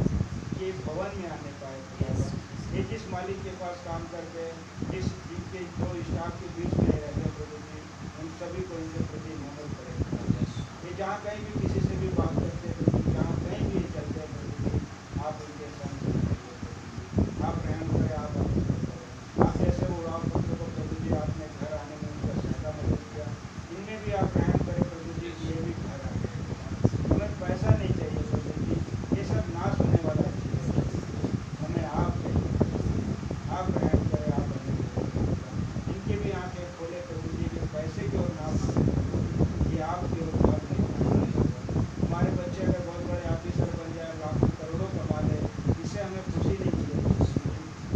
कि भवन में आने पाए खुदावन। ये जिस मालिक के पास काम करते हैं, जिस जिनके जो स्टाफ के बीच में रहते हैं प्रभु जी, उन सभी को इनके प्रति नम्र करें खुदावन। ये जहाँ कहीं भी किसी से भी बात करते हैं प्रभु जी, जहाँ कहीं भी ये चलते हैं प्रभु जी, आप उनके संग रहिए प्रभु जी। आप रहम करें, आप अनुग्रह करें। आप जैसे उड़ाव पत्रों को प्रभु जी आपने घर आने में उनका सहायता मदद किया, इनमें भी आप रहम करें प्रभु जी कि ये भी घर आ गए। हमें पैसा नहीं चाहिए प्रभु जी, ये सब नाश होने वाला चीज़ है प्रभु जी। हमें आप चाहिए प्रभु जी। आप रहम करें, आप अनुग्रह करें। इनकी भी आंखें खोले प्रभु जी कि पैसे की ओर ना भागे प्रभु जी, ये आपकी ओर भाग नहीं पाएंगे। हमारे बच्चे अगर बहुत बड़े ऑफिसर बन जाए, लाखों करोड़ों कमा ले, इससे हमें खुशी नहीं चाहिए प्रभु जी।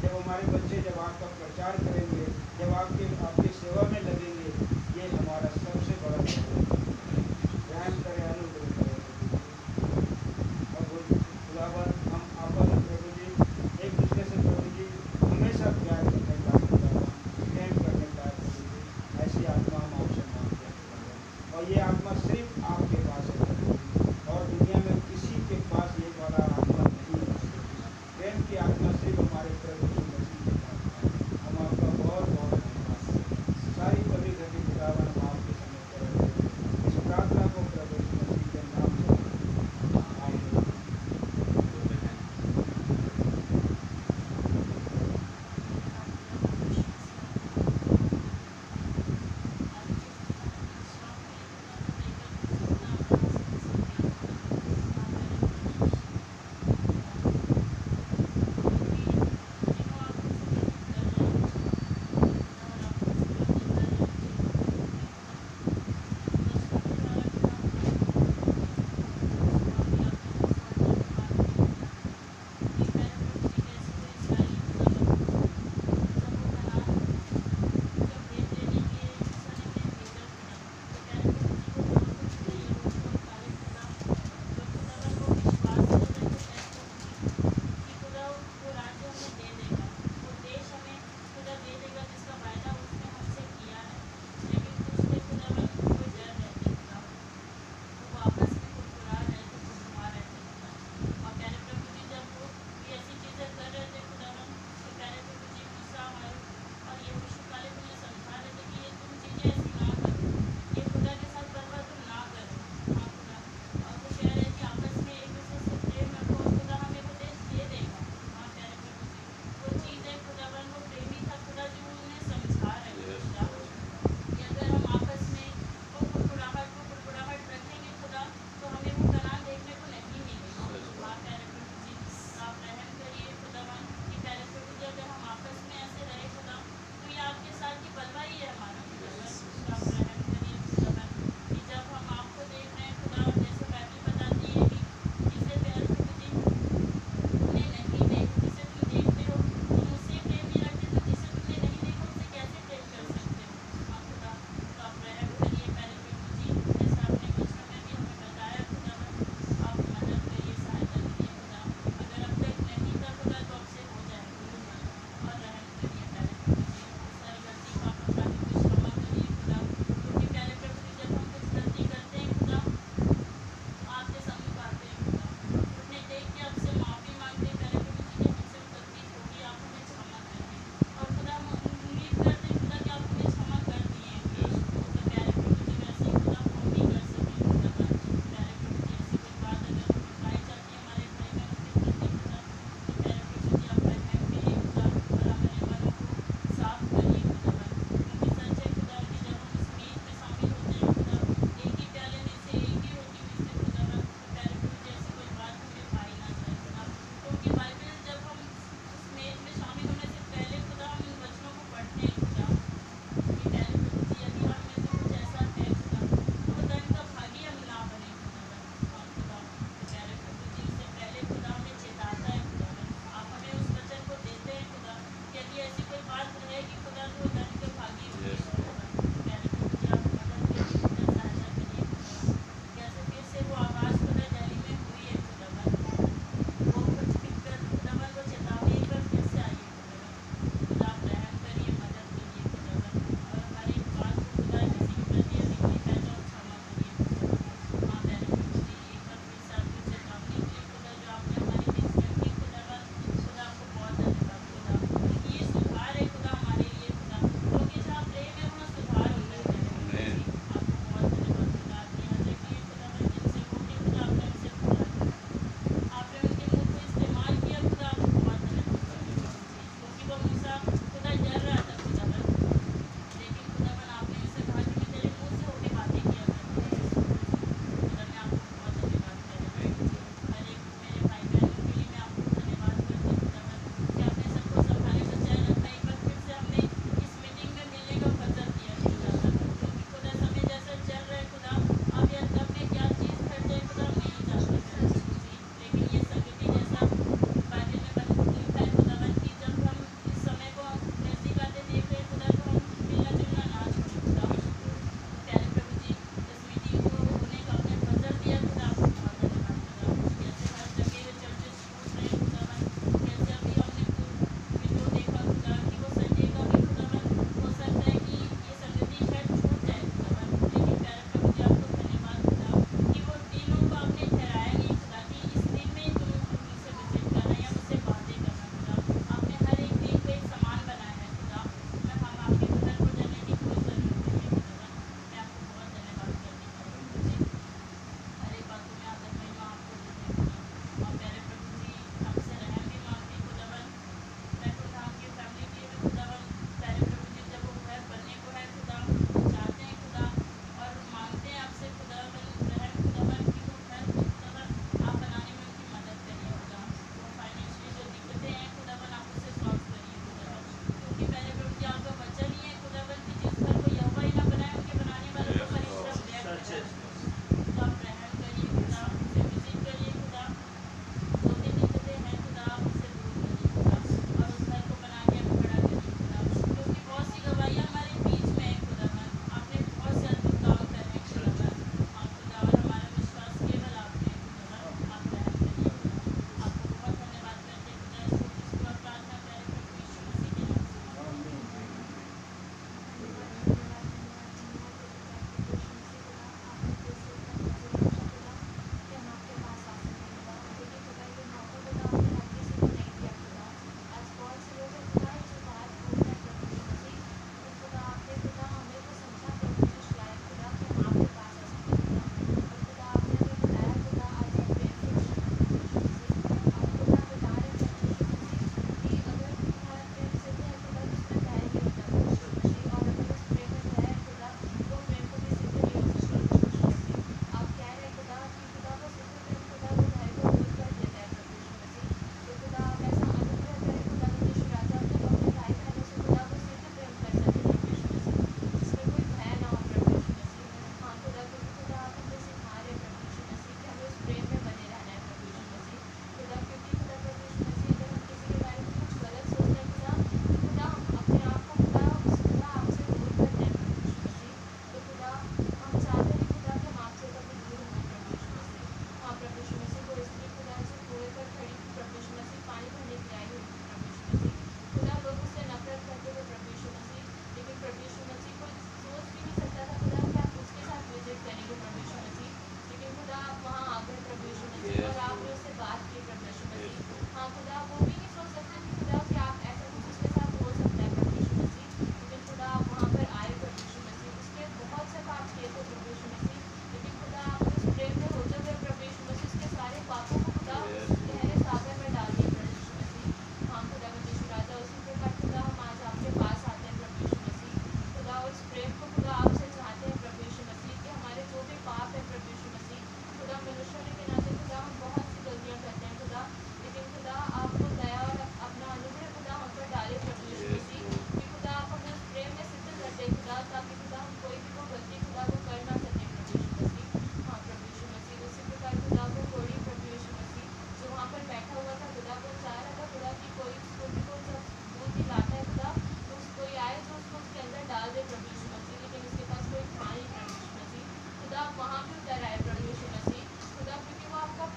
जब हमारे बच्चे जब आपका प्रचार करेंगे, जब आपकी सेवा में लगेंगे, ये हमारा सबसे बड़ा रहम करें, अनुग्रह करें प्रभु जी। और खुदावन हम आपस में प्रभु जी एक दूसरे से प्रभु जी हमेशा प्यार करने का खुदावन, प्रेम करने का प्रभु जी, ऐसी आत्मा हम आपसे मांगते हैं खुदावन। और ये आत्मा सिर्फ आपके पास है प्रभु जी, और दुनिया में किसी के पास ये वाला आत्मा नहीं है प्रभु जी। प्रेम की आत्मा सिर्फ हमारे प्रभु यीशु मसीह के पास है। हम आपका बहुत बहुत धन्यवाद करते हैं। सारी कभी घटी खुदावन हम आपके समय पर रखते हैं। इस प्रार्थना को प्रभु यीशु मसीह के नाम से मांगते हैं। आमीन।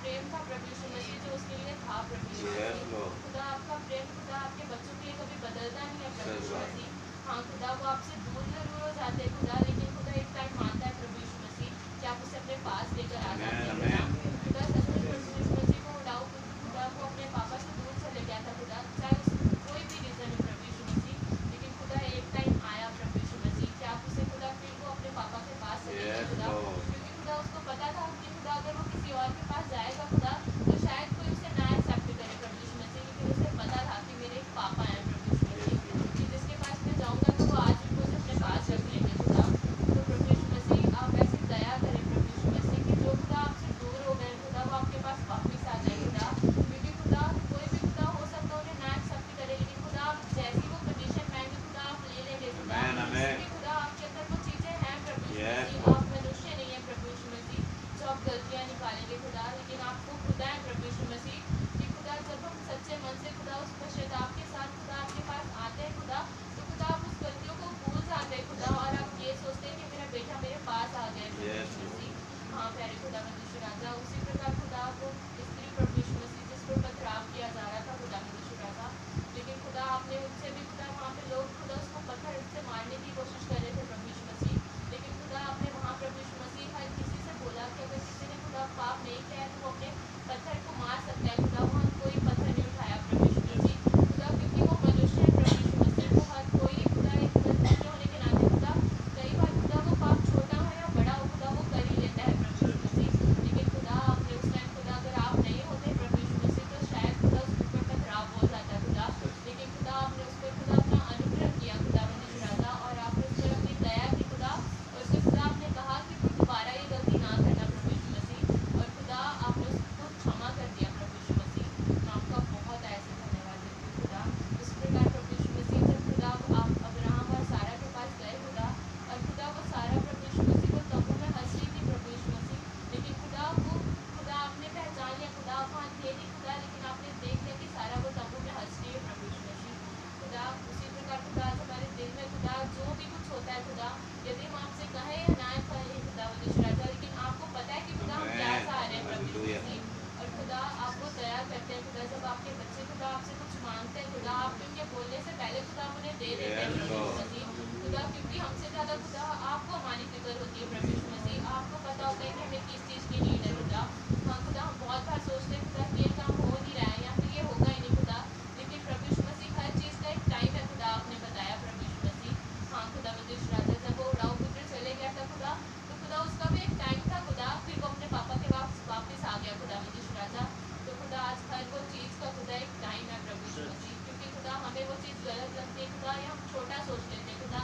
प्रेम था प्रभु यीशु मसीह जो उसके लिए था प्रभु यीशु मसीह। खुदा आपका प्रेम खुदा आपके बच्चों के लिए कभी बदलता नहीं है प्रभु यीशु मसीह। हाँ खुदा वो आपसे दूर जरूर हो जाते हैं खुदा, लेकिन खुदा एक टाइम मानता है प्रभु यीशु मसीह कि आप उसे अपने पास लेकर आ जाते हैं खुदा। खुदा सच में प्रभु यीशु मसीह को उड़ाओ खुदा वो अपने पापा से दूर चले गया था खुदा, चाहे उस कोई भी रीज़न हो प्रभु यीशु मसीह, लेकिन खुदा एक टाइम आया प्रभु यीशु मसीह कि आप उसे खुदा फिर को अपने पापा के पास चले गए खुदा, क्योंकि खुदा उसको पता था कि खुदा अगर वो किसी और के पास जाएगा खुदा तो शायद कोई उसे ना एक्सेप्ट करे प्रभु यीशु मसीह, लेकिन उसे पता था कि मेरे एक पापा हैं प्रभु यीशु मसीह कि जिसके पास मैं जाऊँगा तो वो आज उनको अपने पास रख लेंगे खुदा। तो प्रभु यीशु मसीह आप ऐसी दया करें प्रभु यीशु मसीह कि जो खुदा आपसे दूर हो गए खुदा वो आपके पास वापस आ जाए खुदा, क्योंकि खुदा कोई भी खुदा हो सकता है उन्हें ना एक्सेप्ट करे, लेकिन खुदा आप जैसी वो कंडीशन मांगे खुदा आप ले लेंगे खुदा, क्योंकि खुदा आपके अंदर वो चीज़ें हैं प्रभु यीशु मसीह, आप मनुष्य नहीं है प्रभु यीशु मसीह जो आप गलतियाँ निकालेंगे खुदा, लेकिन आपको खुदा है प्रभु यीशु मसीह कि खुदा जब हम सच्चे मन से खुदा उस पश्चाताप के साथ खुदा आपके पास आते हैं खुदा, तो खुदा आप उस गलतियों को भूल जाते हैं खुदा, और आप ये सोचते हैं कि मेरा बेटा मेरे पास आ गया प्रभु यीशु मसीह। हाँ प्यारे खुदा मनुष्य राजा, उसी प्रकार खुदा वो स्त्री प्रभु यीशु मसीह जिस पर पथराव किया जा रहा था खुदा मनुष्य राजा, लेकिन खुदा आपने उनसे भी खुदा वहाँ पे लोग खुदा उसको पत्थर से मारने की कोशिश कर रहे थे प्रभु यीशु मसीह, लेकिन खुदा आपने वहाँ प्रभु यीशु मसीह हर किसी से बोला कि अगर किसी ने खुदा पाप नहीं किया है तो वो अपने पत्थर को मार सकता है खुदा, वहाँ कोई पत्थर नहीं उठाया प्रभु यीशु मसीह खुदा, क्योंकि वो मनुष्य है प्रभु यीशु मसीह, वो हर कोई खुदा एक मनुष्य होने के नाते खुदा कई बार खुदा वो पाप छोटा हो या बड़ा हो खुदा वो कर ही लेता है प्रभु यीशु मसीह, लेकिन खुदा आपने उस टाइम खुदा अगर आप नहीं होते प्रभु यीशु मसीह तो शायद खुदा उसके ऊपर पथराव हो जाता खुदा, लेकिन खुदा आपने उस पर खुदा अपना अनुग्रह किया खुदा मनुष्य राजा, और आपने उस पर अपनी दया की खुदा, और उससे खुदा आपने कहा कि तुम दोबारा ये गलती ना करना प्रभु यीशु मसीह, और खुदा आपने उसको क्षमा कर दिया प्रभु यीशु मसीह। मैं आपका बहुत ऐसे धन्यवाद देती हूँ खुदा। इस प्रकार प्रभु यीशु मसीह जब खुदा आप अब्राहम और सारा के पास गए खुदा, और खुदा वो सारा प्रभु यीशु मसीह को तंबू में हंस रही थी प्रभु यीशु मसीह, लेकिन खुदा वो खुदा आपने पहचान लिया खुदा वहाँ थे नहीं खुदा, लेकिन आपने देख लिया कि सारा वो तंबू में हंस रही है प्रभु यीशु मसीह खुदा। उसी प्रकार खुदा आज हमारे दिल में खुदा जो भी कुछ होता है खुदा, यदि हम आपसे कहें या ना कहें खुदा मनुष्य राजा, लेकिन आपको पता है कि खुदा हम क्या चाह रहे हैं प्रभु यीशु मसीह, और खुदा आपको दया करते हैं खुदा, जब आपके बच्चे खुदा आपसे कुछ मांगते हैं खुदा आप उनके बोलने से पहले खुदा आप उन्हें दे देते हैं प्रभु यीशु मसीह खुदा, क्योंकि हमसे ज़्यादा खुदा आपको हमारी फिक्र होती है प्रभु यीशु मसीह, आपको पता होता है कि हमें किस चीज़ की नीड है खुदा। हाँ खुदा हम बहुत बार सोचते हैं खुदा ये काम हो नहीं रहा है या फिर ये होगा ही नहीं खुदा, लेकिन प्रभु यीशु मसीह हर चीज़ का एक टाइम है खुदा, आपने बताया प्रभु यीशु मसीह। हाँ खुदा मनुष्य राजा जब वो उड़ाऊ पुत्र चले गया था खुदा, तो खुदा उसका भी एक टाइम था खुदा, फिर वो अपने पापा के वापस आ गया खुदा मनुष्य राजा, तो खुदा आज हर वो चीज़ का खुदा एक टाइम है प्रभु यीशु मसीह, क्योंकि खुदा हमें वो चीज़ गलत लगती है खुदा, या हम छोटा सोच लेते हैं खुदा,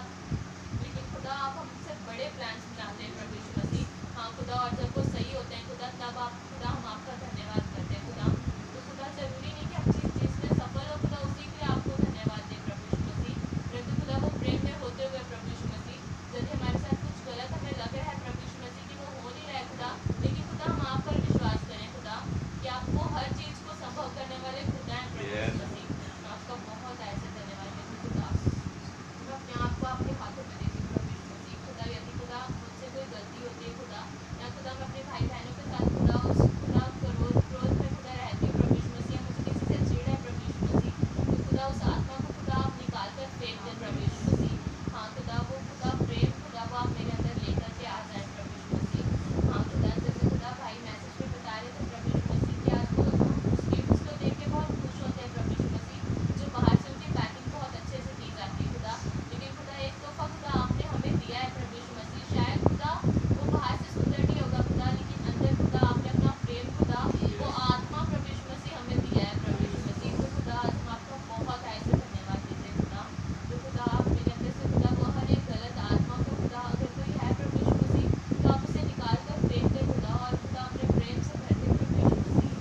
लेकिन खुदा आप हमसे बड़े प्लान्स बनाते हैं प्रभु यीशु मसीह। हाँ खुदा, और जब वो सही होते हैं खुदा तब आप खुदा हम आपका धन्यवाद करते हैं खुदा। तो खुदा जरूरी नहीं कि हम जिस चीज़ में सफल हो खुदा उसी के लिए आपको धन्यवाद दें प्रभु यीशु मसीह, परंतु खुदा वो प्रेम में होते हुए प्रभु यीशु मसीह यदि हमारे साथ कुछ गलत हमें लग रहा है प्रभु यीशु मसीह कि वो हो नहीं रहा है खुदा, लेकिन खुदा हम आप पर विश्वास करें खुदा कि आप वो हर चीज़ को संभव करने वाले खुदा हैं प्रभु यीशु मसीह। मैं आपका बहुत ऐसे धन्यवाद देती हूँ खुदा, मैं अपने आप को आपके हाथों में देती हूँ प्रभु यीशु मसीह खुदा, यदि खुदा मुझसे कोई गलती होती है खुदा, या खुदा मैं अपने भाई बहनों के साथ खुदा उस खुदा क्रोध में खुदा रहती हूँ प्रभु यीशु मसीह, मुझे किसी से चिढ़ है प्रभु यीशु मसीह, तो खुदा उस आत्मा को खुदा आप निकाल कर फेंक दें प्रभु यीशु मसीह। हाँ खुदा वो खुदा प्रेम खुदा वो आप मेरे अंदर लेकर के आ जाए प्रभु यीशु मसीह। हाँ खुदा जैसे खुदा भाई मैसेज में बता रहे थे प्रभु यीशु मसीह कि आज वो उस गिफ्ट्स को देख के बहुत खुश होते हैं प्रभु यीशु मसीह, जो बाहर से उनकी पैकिंग बहुत अच्छे से की जाती है खुदा, लेकिन खुदा एक तोहफा खुदा आपने हमें दिया है प्रभु यीशु मसीह, शायद खुदा वो बाहर से सुंदर नहीं होगा खुदा, लेकिन अंदर खुदा आपने अपना प्रेम खुदा वो आत्मा प्रभु यीशु मसीह हमें दिया है प्रभु यीशु मसीह। तो खुदा आज हम आपका बहुत ऐसे धन्यवाद देते हैं खुदा, तो खुदा आप मेरे अंदर से खुदा वो हर एक गलत आत्मा को खुदा अगर कोई है प्रभु यीशु मसीह तो आप उसे निकाल कर फेंक दें खुदा, और खुदा अपने प्रेम से भर दें प्रभु यीशु मसीह,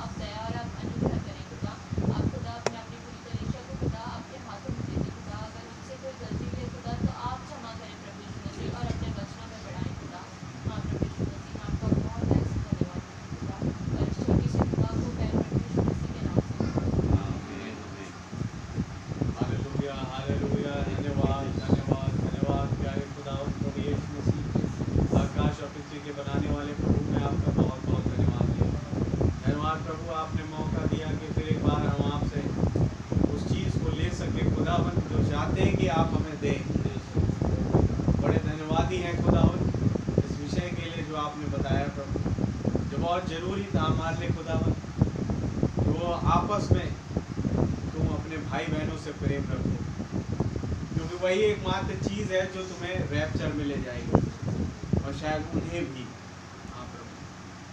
आप दया और आप अनुग्रह करें खुदा। आप खुदा अपने अपनी पूरी कलीसिया को खुदा आपके हाथों में देते खुदा, अगर उनसे कोई गलती हुई है खुदा तो आप क्षमा करें प्रभु यीशु मसीह और अपने वचनों में बढ़ाएं खुदा। हाँ प्रभु यीशु मसीह मैं आपका बहुत ऐसे धन्यवाद देती हूँ खुदा, और इस छोटी सी दुआ को मैं प्रभु यीशु मसीह के नाम से हालेलुया हालेलुया, धन्यवाद धन्यवाद धन्यवाद प्यारे खुदा प्रभु यीशु मसीह, आकाश और पृथ्वी के बनाने वाले प्रभु, मैं आपका बहुत बहुत धन्यवाद देता हूँ बार प्रभु आपने मौका दिया कि फिर एक बार हम आपसे उस चीज़ को ले सके खुदावन जो चाहते हैं कि आप हमें दें। बड़े धन्यवादी हैं खुदावन इस विषय के लिए जो आपने बताया प्रभु, जो बहुत ज़रूरी था हमारे लिए खुदावन, जो आपस में तुम अपने भाई बहनों से प्रेम रखो, क्योंकि वही एकमात्र चीज़ है जो तुम्हें रैप्चर में ले जाएगी और शायद उन्हें भी। हाँ प्रभु,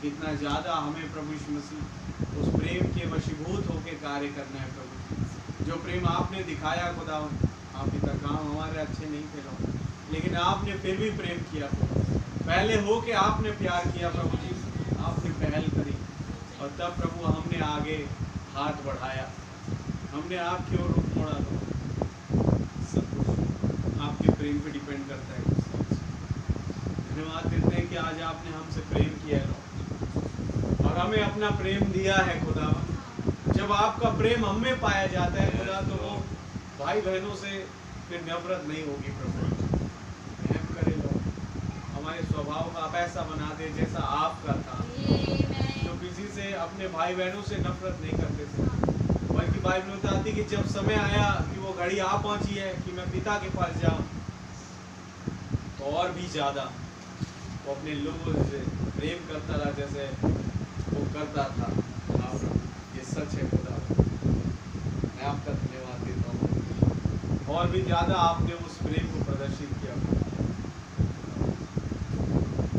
कितना ज़्यादा हमें प्रभु यीशु मसीह उस प्रेम के वशीभूत होकर कार्य करना है प्रभु। जो प्रेम आपने दिखाया खुदावन, आप इतना काम हमारे अच्छे नहीं थे लेकिन आपने फिर भी प्रेम किया, पहले हो के आपने प्यार किया प्रभु जी, आपने पहल करी और तब प्रभु हमने आगे हाथ बढ़ाया, हमने आपकी ओर रुख मोड़ा। तो सब कुछ आपके प्रेम पे डिपेंड करता है। धन्यवाद देते हैं कि आज आपने हमसे प्रेम किया है और हमें अपना प्रेम दिया है खुदा। जब आपका प्रेम हम में पाया जाता है खुदा, तो वो भाई बहनों से फिर नफरत नहीं होगी प्रभु। रहम करे लो, हमारे स्वभाव का आप ऐसा बना दे जैसा आपका था, तो किसी से अपने भाई बहनों से नफरत नहीं करते थे, बल्कि बाइबल में बताती कि जब समय आया कि वो घड़ी आ पहुंची है कि मैं पिता के पास जाऊं, तो और भी ज़्यादा वो अपने लोगों से प्रेम करता रहा जैसे वो करता था। ये सच है खुदा, मैं आपका धन्यवाद देता हूँ। और भी ज़्यादा आपने उस प्रेम को प्रदर्शित किया।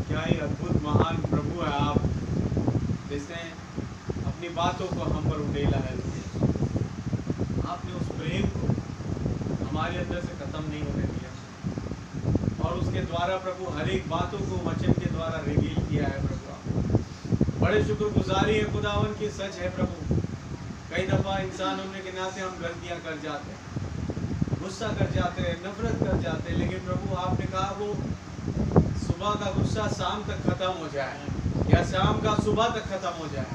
क्या ये अद्भुत महान प्रभु है आप, जिसने अपनी बातों को हम पर उड़ेला है। आपने उस प्रेम को हमारे अंदर से ख़त्म नहीं होने दिया और उसके द्वारा प्रभु हर एक बातों को वचन के द्वारा रिवील किया है प्रभु। बड़े शुक्रगुजारी है खुदावन की, सच है प्रभु। कई दफ़ा इंसान होने के नाते हम गलतियां कर जाते हैं, गुस्सा कर जाते हैं, नफरत कर जाते हैं, लेकिन प्रभु आपने कहा वो सुबह का गुस्सा शाम तक ख़त्म हो जाए या शाम का सुबह तक ख़त्म हो जाए।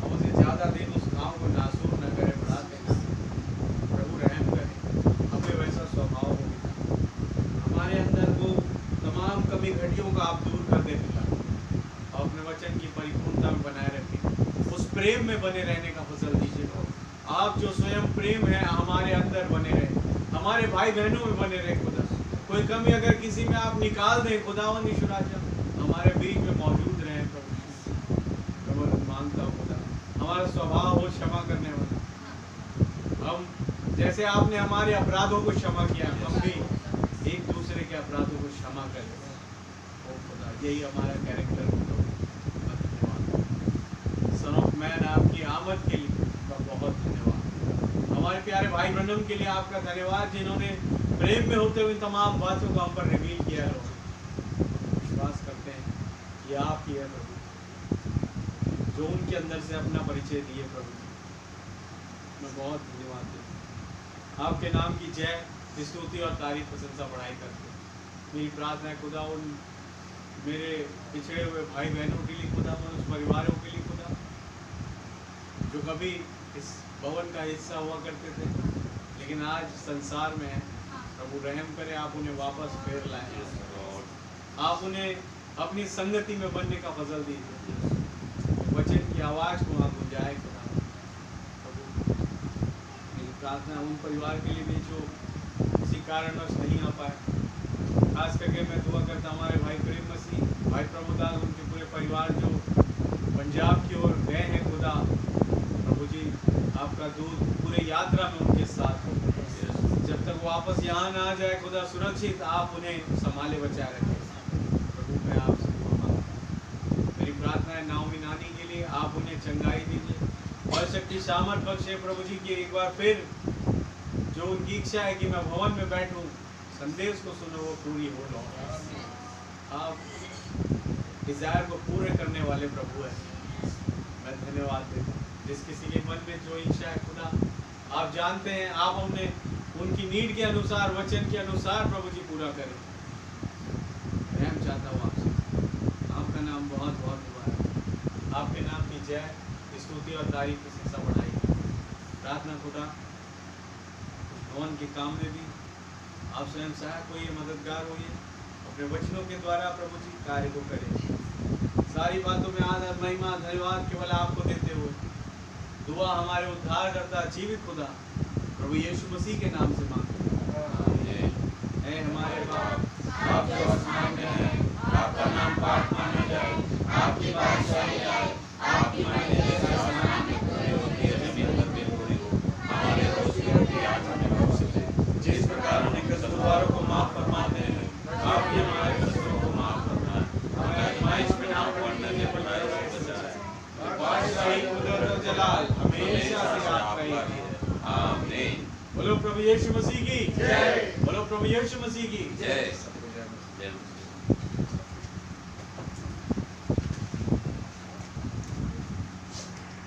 हम उसे ज़्यादा दिन उस काम को नासूर न करें, बढ़ाते हैं प्रभु। रहम करें, हमें वैसा स्वभाव हो, हमारे अंदर वो तमाम कमी घटियों का आप दूर कर दें और अपने वचन की परिपूर्णता में बनाए रखें। उस प्रेम में बने रहने का फजल दीजिए। आप जो स्वयं प्रेम है हमारे अंदर बने रहे, हमारे भाई बहनों में बने रहे खुदा। कोई कमी अगर किसी में आप निकाल दें खुदावन यीशु राजा, हमारे बीच में मौजूद रहें प्रभु। मांगता हूँ खुदा, हमारा स्वभाव हो क्षमा करने वाला। हम जैसे आपने हमारे अपराधों को क्षमा किया, हम भी एक दूसरे के अपराधों को क्षमा करें। यही हमारा कैरेक्टर होगा। सन ऑफ मैन आपकी आमद के लिए बहुत धन्यवाद। हमारे प्यारे भाई ब्रनम के लिए आपका धन्यवाद, जिन्होंने प्रेम में होते हुए तमाम बातों को हम पर रिवील किया है। विश्वास करते हैं कि आप ही है प्रभु, जो उनके अंदर से अपना परिचय दिए प्रभु। मैं बहुत धन्यवाद देता हूँ। आपके नाम की जय, स्तुति और तारीफ प्रशंसा बढ़ाई करते। मेरी प्रार्थना है खुदा उन मेरे पिछड़े हुए भाई बहनों के लिए खुदा, उस परिवारों के लिए खुदा जो कभी इस भवन का हिस्सा हुआ करते थे लेकिन आज संसार में है। प्रभु रहम करे, आप उन्हें वापस फेर लाएं, आप उन्हें अपनी संगति में बनने का फजल दीजिए। वचन की आवाज़ को आप गुंजाए खुदा। प्रभु मेरी प्रार्थना उन परिवार के लिए भी जो किसी कारणवश नहीं आ पाए, खास करके मैं दुआ करता हमारे भाई प्रेम मसीह, भाई प्रभुदास, उनके पूरे परिवार जो पंजाब की ओर गए हैं खुदा। प्रभु जी आपका दूत पूरे यात्रा में उनके साथ हो, जब तक वापस यहाँ ना आ जाए खुदा सुरक्षित आप उन्हें संभाले बचाए रखें। प्रभु मैं आपसे दुआ मांगता हूँ। मेरी प्रार्थना है नाओमी नानी के लिए, आप उन्हें चंगाई दीजिए और शक्ति सामर्थ बख्शे प्रभु जी की। एक बार फिर जो उनकी इच्छा है कि मैं भवन में बैठूं, संदेश को सुनो, वो पूरी हो लो। आप डिज़ायर को पूरे करने वाले प्रभु हैं। मैं धन्यवाद देता हूँ। जिस किसी के मन में जो इच्छा है खुदा आप जानते हैं, आप हमने उनकी नीड के अनुसार, वचन के अनुसार प्रभु जी पूरा करें। मैं चाहता हूँ आपसे, आपका नाम बहुत बहुत मुबारक, आपके नाम की जय, स्तुति और तारीफ प्रशंसा बढ़ाई। प्रार्थना खुदा भवन के काम में भी आप स्वयं सहायक होइए, मददगार होइए, अपने वचनों के द्वारा प्रभु जी कार्य को करें। सारी बातों में आदर महिमा धन्यवाद केवल आपको देते हुए दुआ हमारे उद्धारकर्ता जीवित खुदा प्रभु यीशु मसीह के नाम से मांगते हैं। ऐ हमारे बाप आप जो आसमान में हैं, आपका नाम पाक माना जाए, आपकी बादशाही आए, आपकी मर्जी जैसे आसमान में पूरी होती है जमीन पर भी पूरी हो। हमारे रोज की रोटी आज हमें बख्श दे, जिस प्रकार हमने कसूरवारों को माफ फरमाते हैं, आप भी हमारे कसूरों को माफ फरमाएं। हमें आजमाइश में ना पड़ने दे, बुराई से बचाएं। बादशाही कुदरत और जलाल हमेशा से आपका ही है। आमीन। बोलो प्रभु यीशु मसीह की जय। बोलो प्रभु यीशु मसीह की जय।